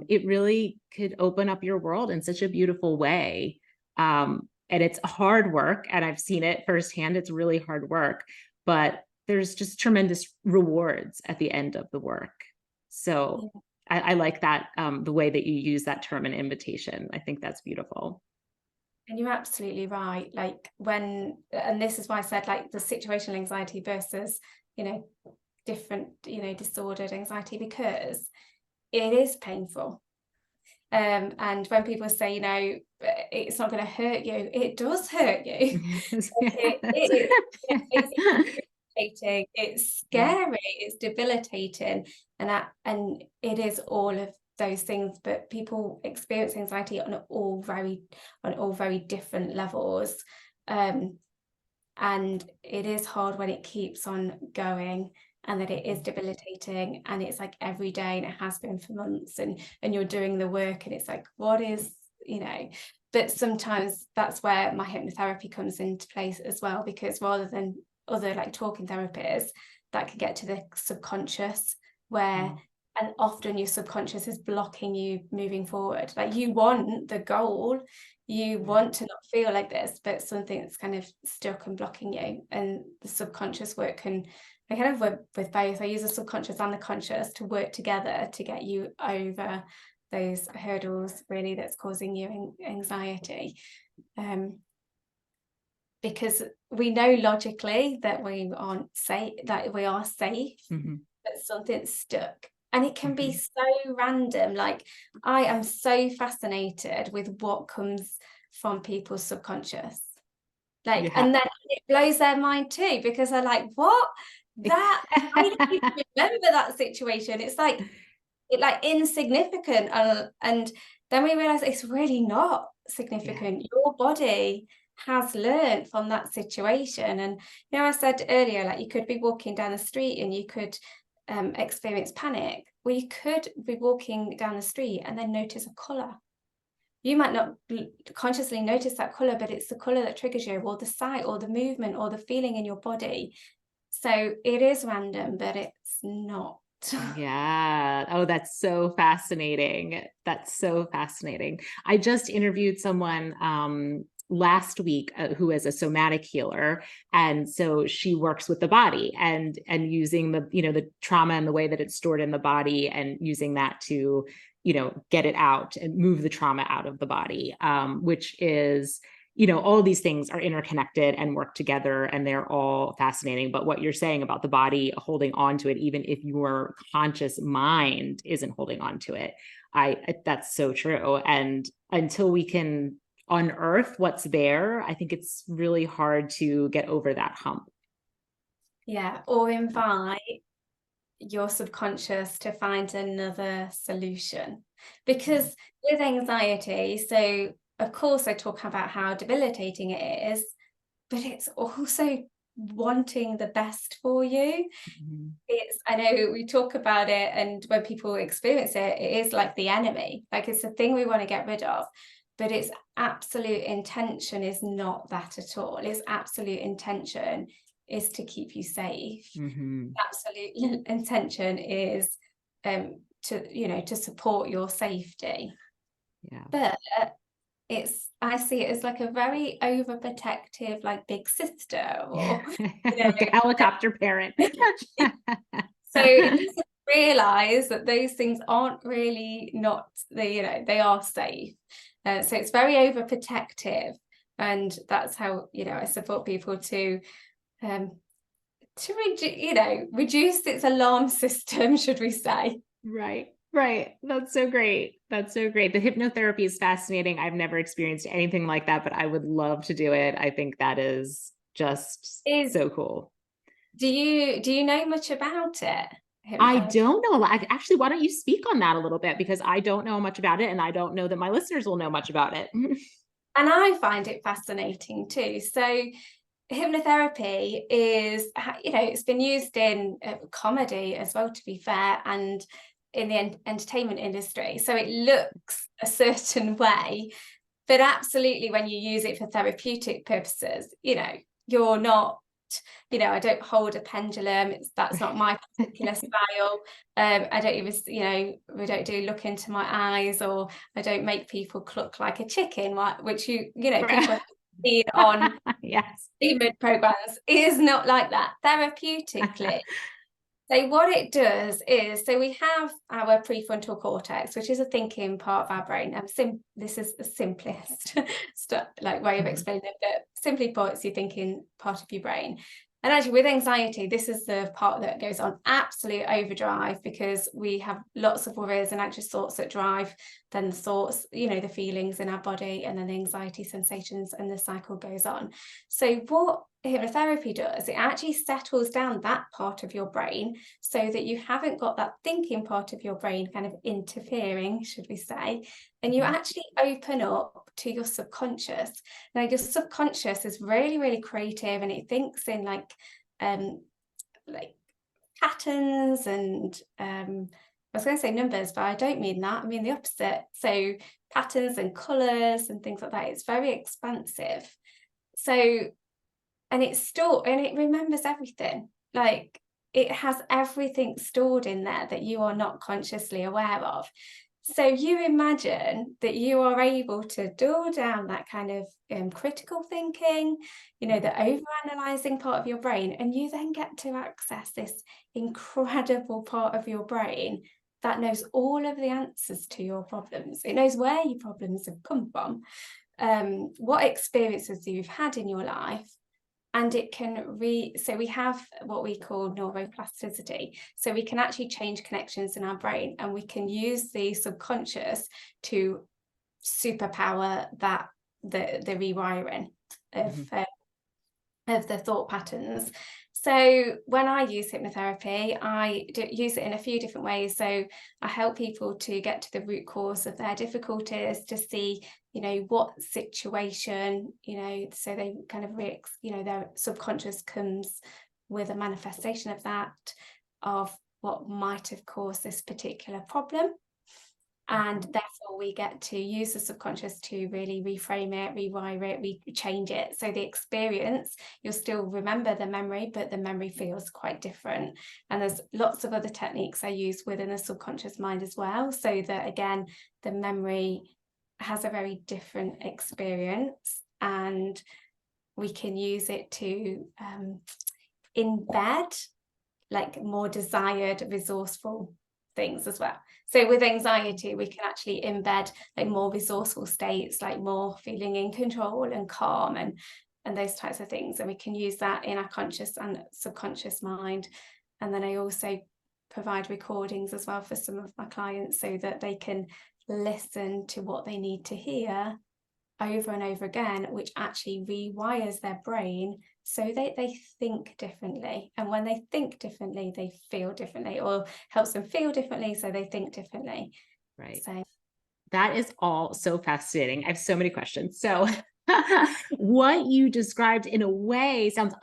It really could open up your world in such a beautiful way. And it's hard work, and I've seen it firsthand. It's really hard work, but there's just tremendous rewards at the end of the work. So Yeah. I like that, the way that you use that term, an invitation. I think that's beautiful. And you're absolutely right. And this is why I said, the situational anxiety versus, different, disordered anxiety, because it is painful. And when people say, it's not going to hurt you, it does hurt you. It's debilitating, it's scary, it's debilitating, and it is all of those things. But people experience anxiety on all very different levels, and it is hard when it keeps on going, and that it is debilitating, and it's every day, and it has been for months, and you're doing the work, and it's what is, but sometimes that's where my hypnotherapy comes into place as well, because rather than other talking therapies, that could get to the subconscious, where and often your subconscious is blocking you moving forward. You want the goal, you want to not feel like this, but something that's kind of stuck and blocking you. And the subconscious work can, I kind of work with both. I use the subconscious and the conscious to work together to get you over those hurdles, really, that's causing you anxiety. Because we know logically that we aren't safe, that we are safe, but something's stuck. And it can be so random. I am so fascinated with what comes from people's subconscious. And then it blows their mind too, because they're what? That, I don't even remember that situation. It's like insignificant, and then we realize it's really not significant. Your body has learned from that situation. And I said earlier, like, you could be walking down the street and you could experience panic. Well, you could be walking down the street and then notice a color. You might not consciously notice that color, but it's the color that triggers you, or the sight, or the movement, or the feeling in your body. So it is random, but it's not. Yeah. Oh, that's so fascinating. That's so fascinating. I just interviewed someone last week who is a somatic healer, and so she works with the body and using the the trauma and the way that it's stored in the body, and using that to get it out and move the trauma out of the body, which is all these things are interconnected and work together, and they're all fascinating. But what you're saying about the body holding on to it, even if your conscious mind isn't holding on to it, that's so true. And until we can unearth what's there, I think it's really hard to get over that hump. Yeah, or invite your subconscious to find another solution. Because with anxiety, so of course I talk about how debilitating it is, but it's also wanting the best for you. Mm-hmm. I know we talk about it, and when people experience it, it is like the enemy. Like, it's the thing we want to get rid of, but its absolute intention is not that at all. Its absolute intention is to keep you safe. Mm-hmm. Absolute intention is to support your safety. Yeah. But I see it as like a very overprotective, like, big sister, or Like a helicopter parent. so it doesn't realize that those things aren't really not, they are safe. So it's very overprotective, and that's how I support people to reduce its alarm system, should we say. Right. That's so great. That's so great. The hypnotherapy is fascinating. I've never experienced anything like that, but I would love to do it. I think that is just so cool. Do you know much about it? I don't know. Actually, why don't you speak on that a little bit? Because I don't know much about it, and I don't know that my listeners will know much about it. And I find it fascinating too. So hypnotherapy is, it's been used in comedy as well, to be fair, and in the entertainment industry. So it looks a certain way, but absolutely when you use it for therapeutic purposes, you're not, I don't hold a pendulum. That's not my particular style. I don't even, we don't do look into my eyes, or I don't make people cluck like a chicken, which people have seen on yes, programs. It is not like that therapeutically. So what it does is, so we have our prefrontal cortex, which is a thinking part of our brain. This is the simplest way of explaining it, but simply put, it's your thinking part of your brain. And actually, with anxiety, this is the part that goes on absolute overdrive, because we have lots of worries and anxious thoughts that drive then the thoughts, the feelings in our body, and then the anxiety sensations, and the cycle goes on. So what hypnotherapy does, it actually settles down that part of your brain, so that you haven't got that thinking part of your brain kind of interfering, should we say, and you actually open up to your subconscious. Now, your subconscious is really, really creative, and it thinks in like patterns and I was going to say numbers, but I don't mean that. I mean the opposite. So patterns and colours and things like that. It's very expansive. So, and it's stored, and it remembers everything. Like, it has everything stored in there that you are not consciously aware of. So you imagine that you are able to dull down that kind of critical thinking, the overanalyzing part of your brain, and you then get to access this incredible part of your brain that knows all of the answers to your problems. It knows where your problems have come from, what experiences you've had in your life, and it can so we have what we call neuroplasticity. So we can actually change connections in our brain, and we can use the subconscious to superpower that the rewiring of the thought patterns. So when I use hypnotherapy, I use it in a few different ways. So I help people to get to the root cause of their difficulties, to see, what situation, so they kind of, their subconscious comes with a manifestation of that, of what might have caused this particular problem. And therefore we get to use the subconscious to really reframe it, rewire it, change it. So the experience, you'll still remember the memory, but the memory feels quite different. And there's lots of other techniques I use within the subconscious mind as well, so that again, the memory has a very different experience, and we can use it to embed like more desired, resourceful things as well. So with anxiety, we can actually embed like more resourceful states, like more feeling in control and calm and those types of things. And we can use that in our conscious and subconscious mind. And then I also provide recordings as well for some of my clients, so that they can listen to what they need to hear over and over again, which actually rewires their brain so they think differently. And when they think differently, they feel differently, or helps them feel differently, so they think differently. Right. So that is all so fascinating. I have so many questions. So what you described in a way sounds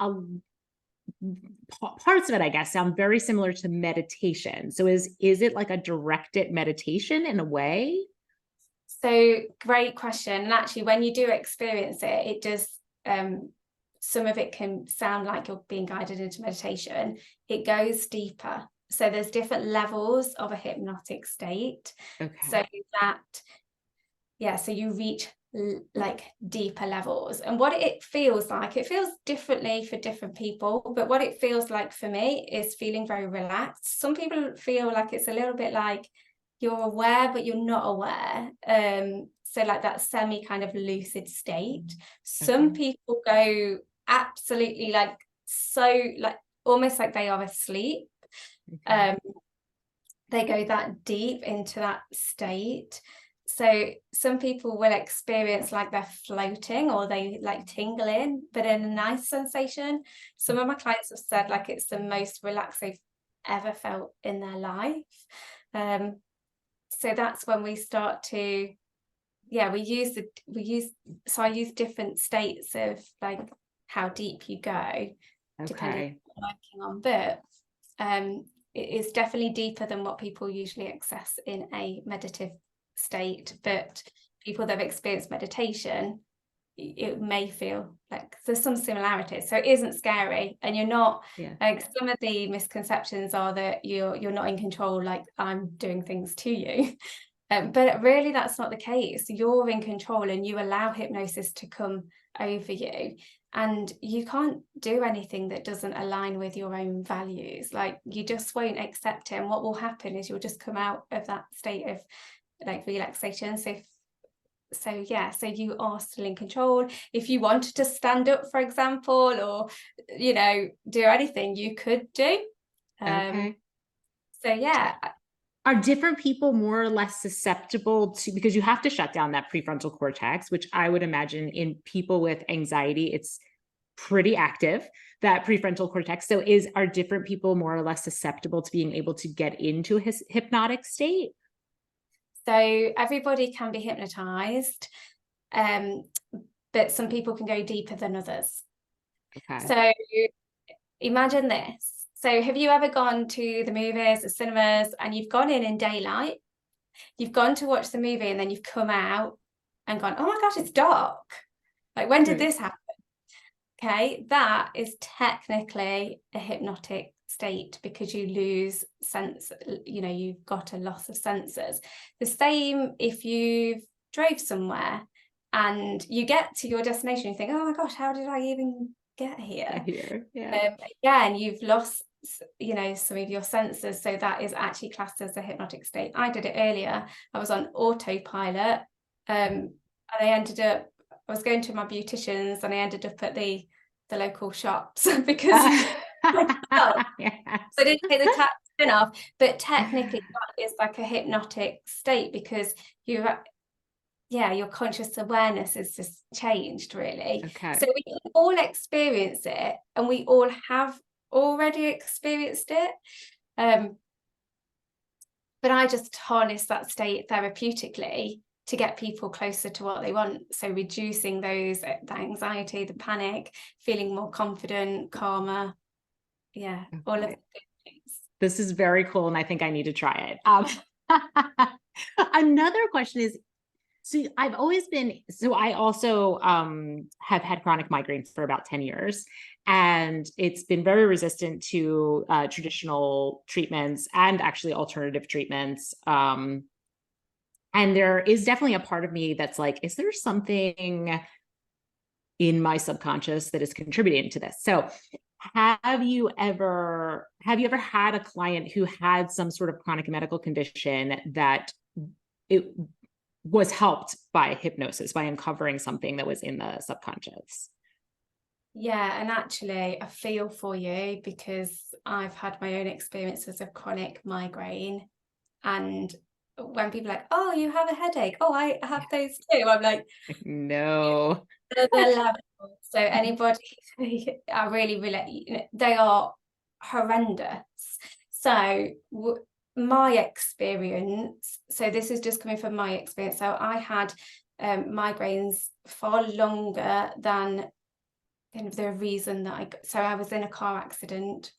parts of it, I guess, sound very similar to meditation. So is it like a directed meditation in a way? So great question. And actually, when you do experience it, it does, some of it can sound like you're being guided into meditation. It goes deeper. So there's different levels of a hypnotic state. Okay. So so you reach like deeper levels. And what it feels differently for different people, but what it feels like for me is feeling very relaxed. Some people feel like it's a little bit like you're aware, but you're not aware. So like that semi kind of lucid state. Some people go absolutely like, so like almost like they are asleep. They go that deep into that state. So some people will experience like they're floating, or they like tingling, but in a nice sensation. Some of my clients have said like it's the most relaxed they've ever felt in their life. So that's when we start to, I use different states of like how deep you go, depending on what you're working on. But it is definitely deeper than what people usually access in a meditative state. But people that have experienced meditation, it may feel like there's some similarities, so it isn't scary, and you're not like, some of the misconceptions are that you're not in control, like I'm doing things to you. But really that's not the case. You're in control, and you allow hypnosis to come over you, and you can't do anything that doesn't align with your own values. Like you just won't accept it, and what will happen is you'll just come out of that state of like relaxation. So you are still in control. If you wanted to stand up, for example, or do anything, you could do. So are different people more or less susceptible to, because you have to shut down that prefrontal cortex, which I would imagine in people with anxiety, it's pretty active, that prefrontal cortex. So are different people more or less susceptible to being able to get into a hypnotic state? So everybody can be hypnotized, but some people can go deeper than others. So imagine this. So have you ever gone to the movies, the cinemas, and you've gone in daylight, you've gone to watch the movie, and then you've come out and gone, oh my gosh, it's dark. Like, when did this happen? Okay, that is technically a hypnotic state, because you lose sense, you've got a loss of senses. The same if you've drove somewhere and you get to your destination, you think, oh my gosh, how did I even get here? And you've lost some of your senses. So that is actually classed as a hypnotic state. I did it earlier. I was on autopilot, and I was going to my beauticians, and I ended up at the local shops because I didn't take the tap off. But technically that is like a hypnotic state, because your conscious awareness is just changed, really. So we can all experience it, and we all have already experienced it. But I just harness that state therapeutically to get people closer to what they want. So reducing the anxiety, the panic, feeling more confident, calmer. Yeah, all of the good things. This is very cool, and I think I need to try it. Another question is, so I've always been, so I also have had chronic migraines for about 10 years, and it's been very resistant to traditional treatments and actually alternative treatments. And there is definitely a part of me that's like, is there something in my subconscious that is contributing to this? So have you ever had a client who had some sort of chronic medical condition that it was helped by hypnosis, by uncovering something that was in the subconscious? Yeah, and actually I feel for you because I've had my own experiences of chronic migraine, and when people are like, oh, you have a headache, oh, I have those too, I'm like, No. the level. So anybody, I really relate, they are horrendous. So my experience, so this is just coming from my experience, so I had migraines far longer than kind of the reason that so I was in a car accident.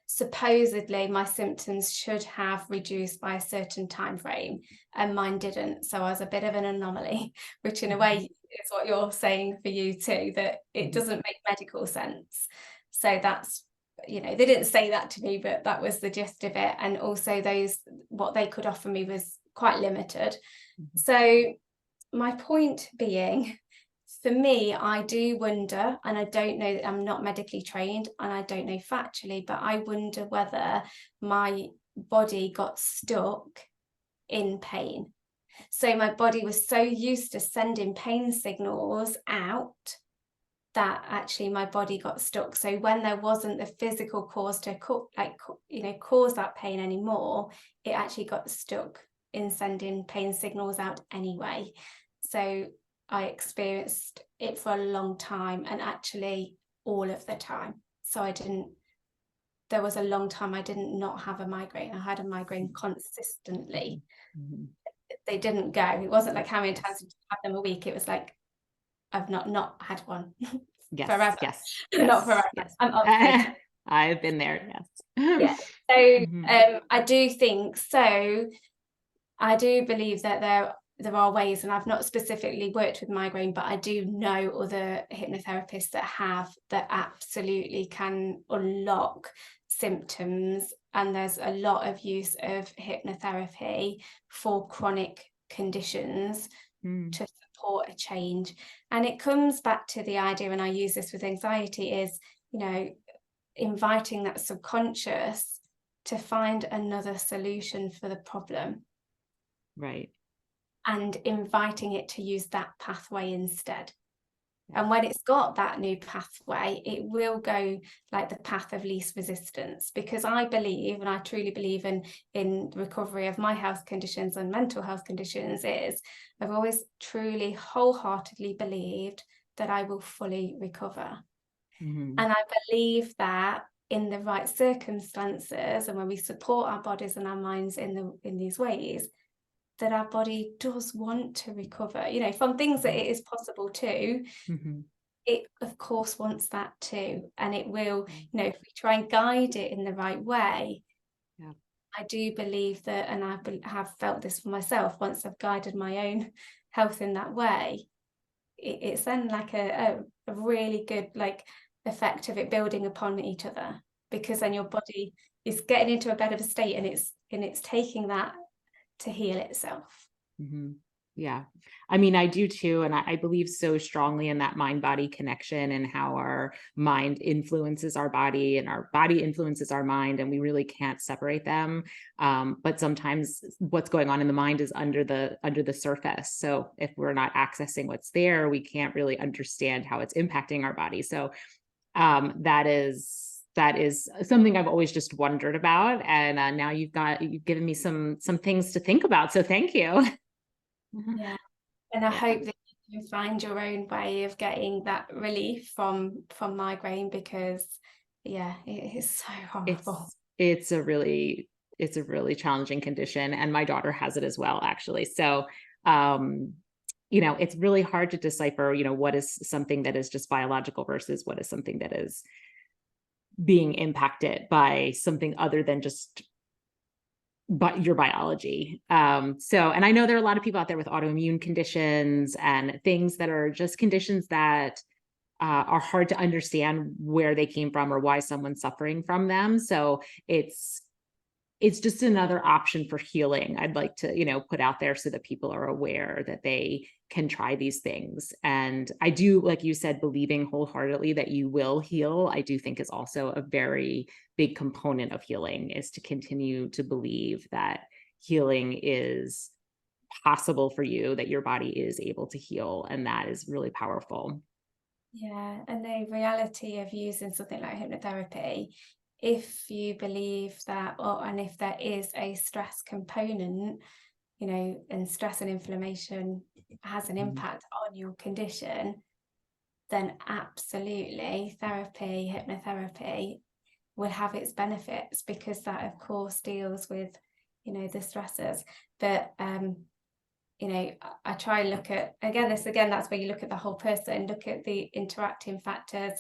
Supposedly my symptoms should have reduced by a certain time frame, and mine didn't. So I was a bit of an anomaly, which in a way is what you're saying for you too, that it doesn't make medical sense. So that's, you know, they didn't say that to me, but that was the gist of it. And also what they could offer me was quite limited. So my point being, for me, I do wonder, and I don't know, I'm not medically trained and I don't know factually, but I wonder whether my body got stuck in pain. So my body was so used to sending pain signals out that actually my body got stuck. So when there wasn't the physical cause to cause that pain anymore, it actually got stuck in sending pain signals out anyway. So I experienced it for a long time, and actually all of the time. So there was a long time I didn't not have a migraine. I had a migraine consistently. They didn't go. It wasn't like how many times did you have them a week? It was like, I've not had one forever. Yes. Not forever. Yes. I'm up I've been there. Yes. Yeah. So I do think so. I do believe that there are ways, and I've not specifically worked with migraine, but I do know other hypnotherapists that absolutely can unlock symptoms. And there's a lot of use of hypnotherapy for chronic conditions to support a change. And it comes back to the idea, and I use this with anxiety, is, you know, inviting that subconscious to find another solution for the problem. Right. And inviting it to use that pathway instead. And when it's got that new pathway, it will go like the path of least resistance, because I believe, and I truly believe in recovery of my health conditions and mental health conditions, is I've always truly wholeheartedly believed that I will fully recover. And I believe that in the right circumstances, and when we support our bodies and our minds in these ways, that our body does want to recover, you know, from things that it is possible to. It of course wants that too, and it will, you know, if we try and guide it in the right way. I do believe that, and I have felt this for myself, once I've guided my own health in that way, it's then like a really good like effect of it building upon each other, because then your body is getting into a better state, and it's taking that to heal itself. Yeah. I mean, I do too. And I believe so strongly in that mind-body connection, and how our mind influences our body and our body influences our mind, and we really can't separate them. But sometimes what's going on in the mind is under the surface. So if we're not accessing what's there, we can't really understand how it's impacting our body. So that is something I've always just wondered about. And now you've given me some things to think about. So thank you. Yeah, and I hope that you can find your own way of getting that relief from migraine, because yeah, it is so horrible. It's a really challenging condition, and my daughter has it as well, actually. So, um, it's really hard to decipher, what is something that is just biological versus what is something that is being impacted by something other than just but your biology. And I know there are a lot of people out there with autoimmune conditions and things that are just conditions that are hard to understand where they came from or why someone's suffering from them. So it's just another option for healing. I'd like to, put out there so that people are aware that they can try these things. And I do, like you said, believing wholeheartedly that you will heal, I do think is also a very big component of healing, is to continue to believe that healing is possible for you, that your body is able to heal. And that is really powerful. Yeah, and the reality of using something like hypnotherapy, if you believe that, and if there is a stress component, and stress and inflammation has an impact on your condition, then absolutely hypnotherapy will have its benefits, because that of course deals with, the stresses. But I try and look at, that's where you look at the whole person, look at the interacting factors.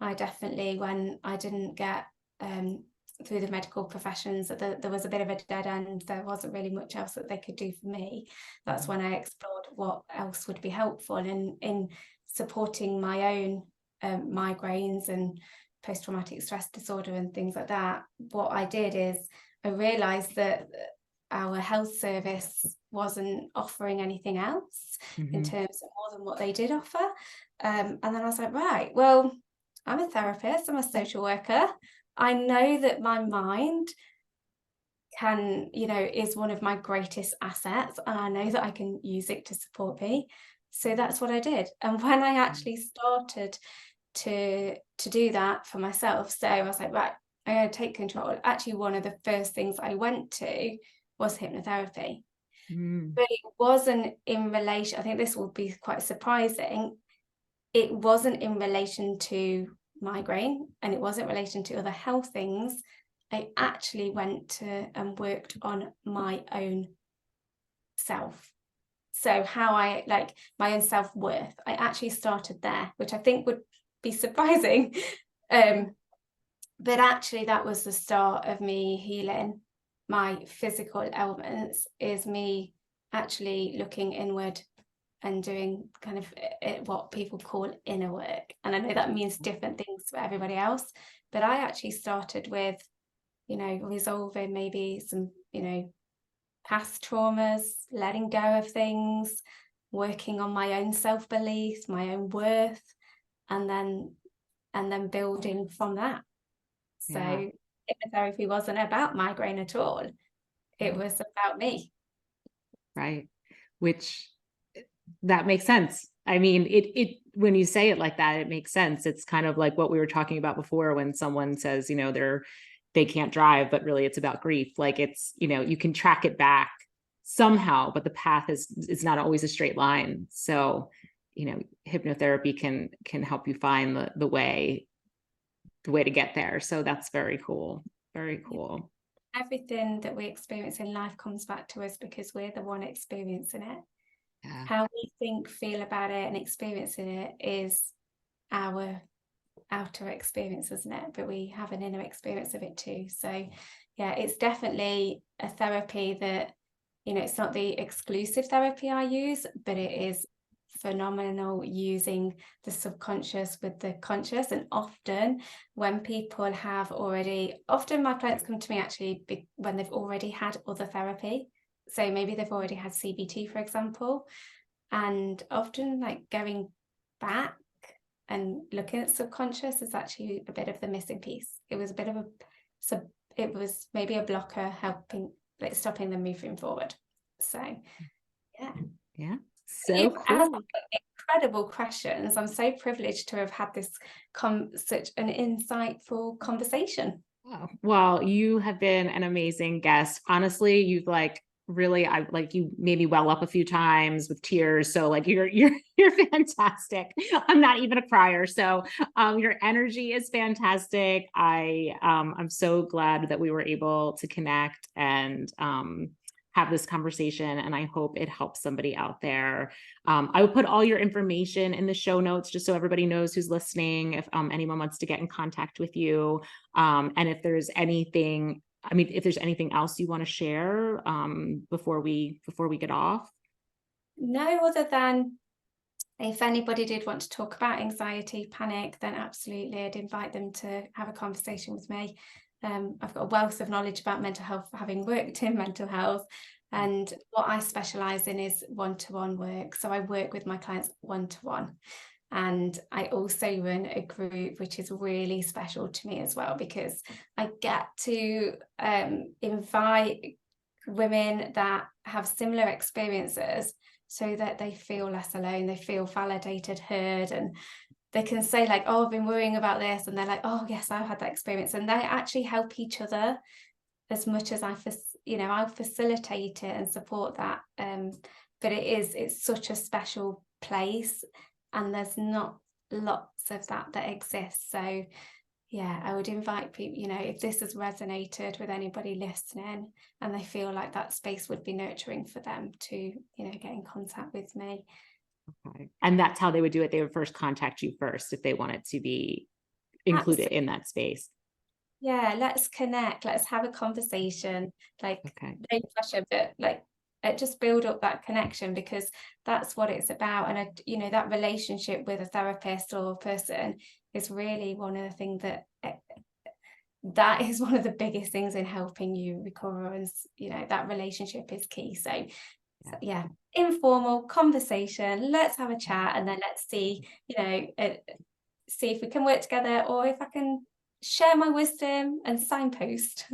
I definitely, when I didn't get through the medical professions, that there was a bit of a dead end, there wasn't really much else that they could do for me. That's when I explored what else would be helpful in supporting my own migraines and post-traumatic stress disorder and things like that. What I did is I realized that our health service wasn't offering anything else in terms of more than what they did offer. And then I was like, right, well, I'm a therapist, I'm a social worker. I know that my mind is one of my greatest assets, and I know that I can use it to support me. So that's what I did. And when I actually started to do that for myself, so I was like, right, I'm going to take control. Actually, one of the first things I went to was hypnotherapy. But it wasn't in relation, I think this will be quite surprising, it wasn't in relation to migraine, and it wasn't in relation to other health things. I actually went to and worked on my own self. So how I, like, my own self-worth, I actually started there, which I think would be surprising. But actually that was the start of me healing my physical ailments, is me actually looking inward and doing kind of what people call inner work. And I know that means different things for everybody else, but I actually started with, resolving maybe some, past traumas, letting go of things, working on my own self-belief, my own worth, and then building from that. So hypnotherapy wasn't about migraine at all. It was about me. Right. Which, that makes sense. I mean, it when you say it like that, it makes sense. It's kind of like what we were talking about before, when someone says, they can't drive, but really it's about grief. Like, it's, you can track it back somehow, but the path is not always a straight line. So, hypnotherapy can help you find the way to get there. So that's very cool. Very cool. Everything that we experience in life comes back to us because we're the one experiencing it. Yeah. How we think, feel about it, and experiencing it is our outer experience, isn't it? But we have an inner experience of it too. So yeah, it's definitely a therapy that, it's not the exclusive therapy I use, but it is phenomenal, using the subconscious with the conscious. And often when people often my clients come to me actually when they've already had other therapy. So maybe they've already had CBT, for example, and often, like, going back and looking at subconscious is actually a bit of the missing piece. It was a bit of it was maybe a blocker helping, like, stopping them moving forward. So yeah. So you've asked cool. Incredible questions. I'm so privileged to have had this such an insightful conversation. Well, you have been an amazing guest. Honestly, you've really, I like, you made me well up a few times with tears. So like you're fantastic. I'm not even a crier. So your energy is fantastic. I'm so glad that we were able to connect and have this conversation, and I hope it helps somebody out there. I will put all your information in the show notes just so everybody knows who's listening, if anyone wants to get in contact with you. And if there's anything, I mean, if there's anything else you want to share before we get off. No, other than if anybody did want to talk about anxiety, panic, then absolutely I'd invite them to have a conversation with me. I've got a wealth of knowledge about mental health, having worked in mental health, and what I specialise in is one-to-one work. So I work with my clients one-to-one. And I also run a group which is really special to me as well, because I get to invite women that have similar experiences so that they feel less alone, they feel validated, heard, and they can say like, oh, I've been worrying about this, and they're like, oh yes, I've had that experience, and they actually help each other as much as I facilitate it and support that. But it's such a special place, and there's not lots of that exists. So yeah, I would invite people, if this has resonated with anybody listening and they feel like that space would be nurturing for them, to get in contact with me. Okay. And that's how they would do it. They would first contact you first if they wanted to be included in that space. Yeah, let's connect, let's have a conversation, like no pressure, but like just build up that connection, because that's what it's about. And that relationship with a therapist or a person is really one of the things that is one of the biggest things in helping you recover, and that relationship is key. So yeah, informal conversation, let's have a chat, and then let's see see if we can work together, or if I can share my wisdom and signpost.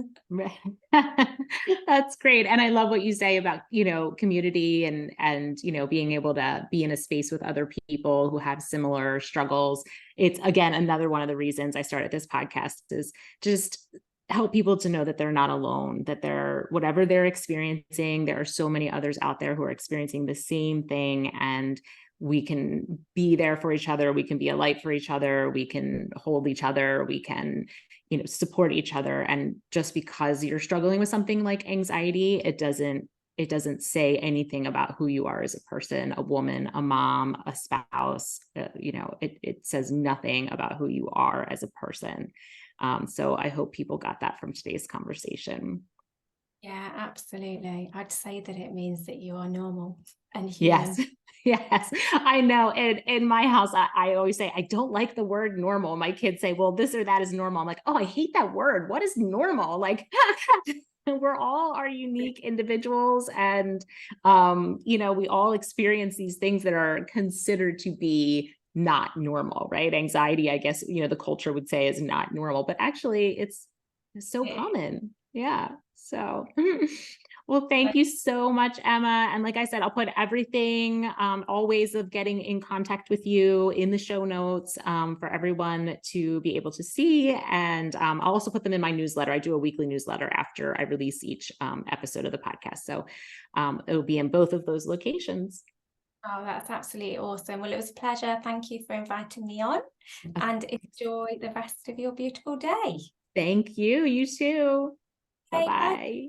That's great. And I love what you say about, community and, being able to be in a space with other people who have similar struggles. It's, again, another one of the reasons I started this podcast, is just help people to know that they're not alone, that whatever they're experiencing, there are so many others out there who are experiencing the same thing, and we can be there for each other. We can be a light for each other. We can hold each other. We can, support each other. And just because you're struggling with something like anxiety, it doesn't say anything about who you are as a person, a woman, a mom, a spouse. It says nothing about who you are as a person. So I hope people got that from today's conversation. Yeah, absolutely. I'd say that it means that you are normal and human. Yes, I know. In my house, I always say, I don't like the word normal. My kids say, well, this or that is normal. I'm like, oh, I hate that word. What is normal? Like, we're all our unique individuals. And, we all experience these things that are considered to be not normal, right? Anxiety, I guess, the culture would say is not normal, but actually it's so common. Yeah. So, well, thank you so much, Emma. And like I said, I'll put everything, all ways of getting in contact with you in the show notes for everyone to be able to see. And I'll also put them in my newsletter. I do a weekly newsletter after I release each episode of the podcast. So it'll be in both of those locations. Oh, that's absolutely awesome. Well, it was a pleasure. Thank you for inviting me on, and enjoy the rest of your beautiful day. Thank you. You too. Okay, Bye-bye. bye.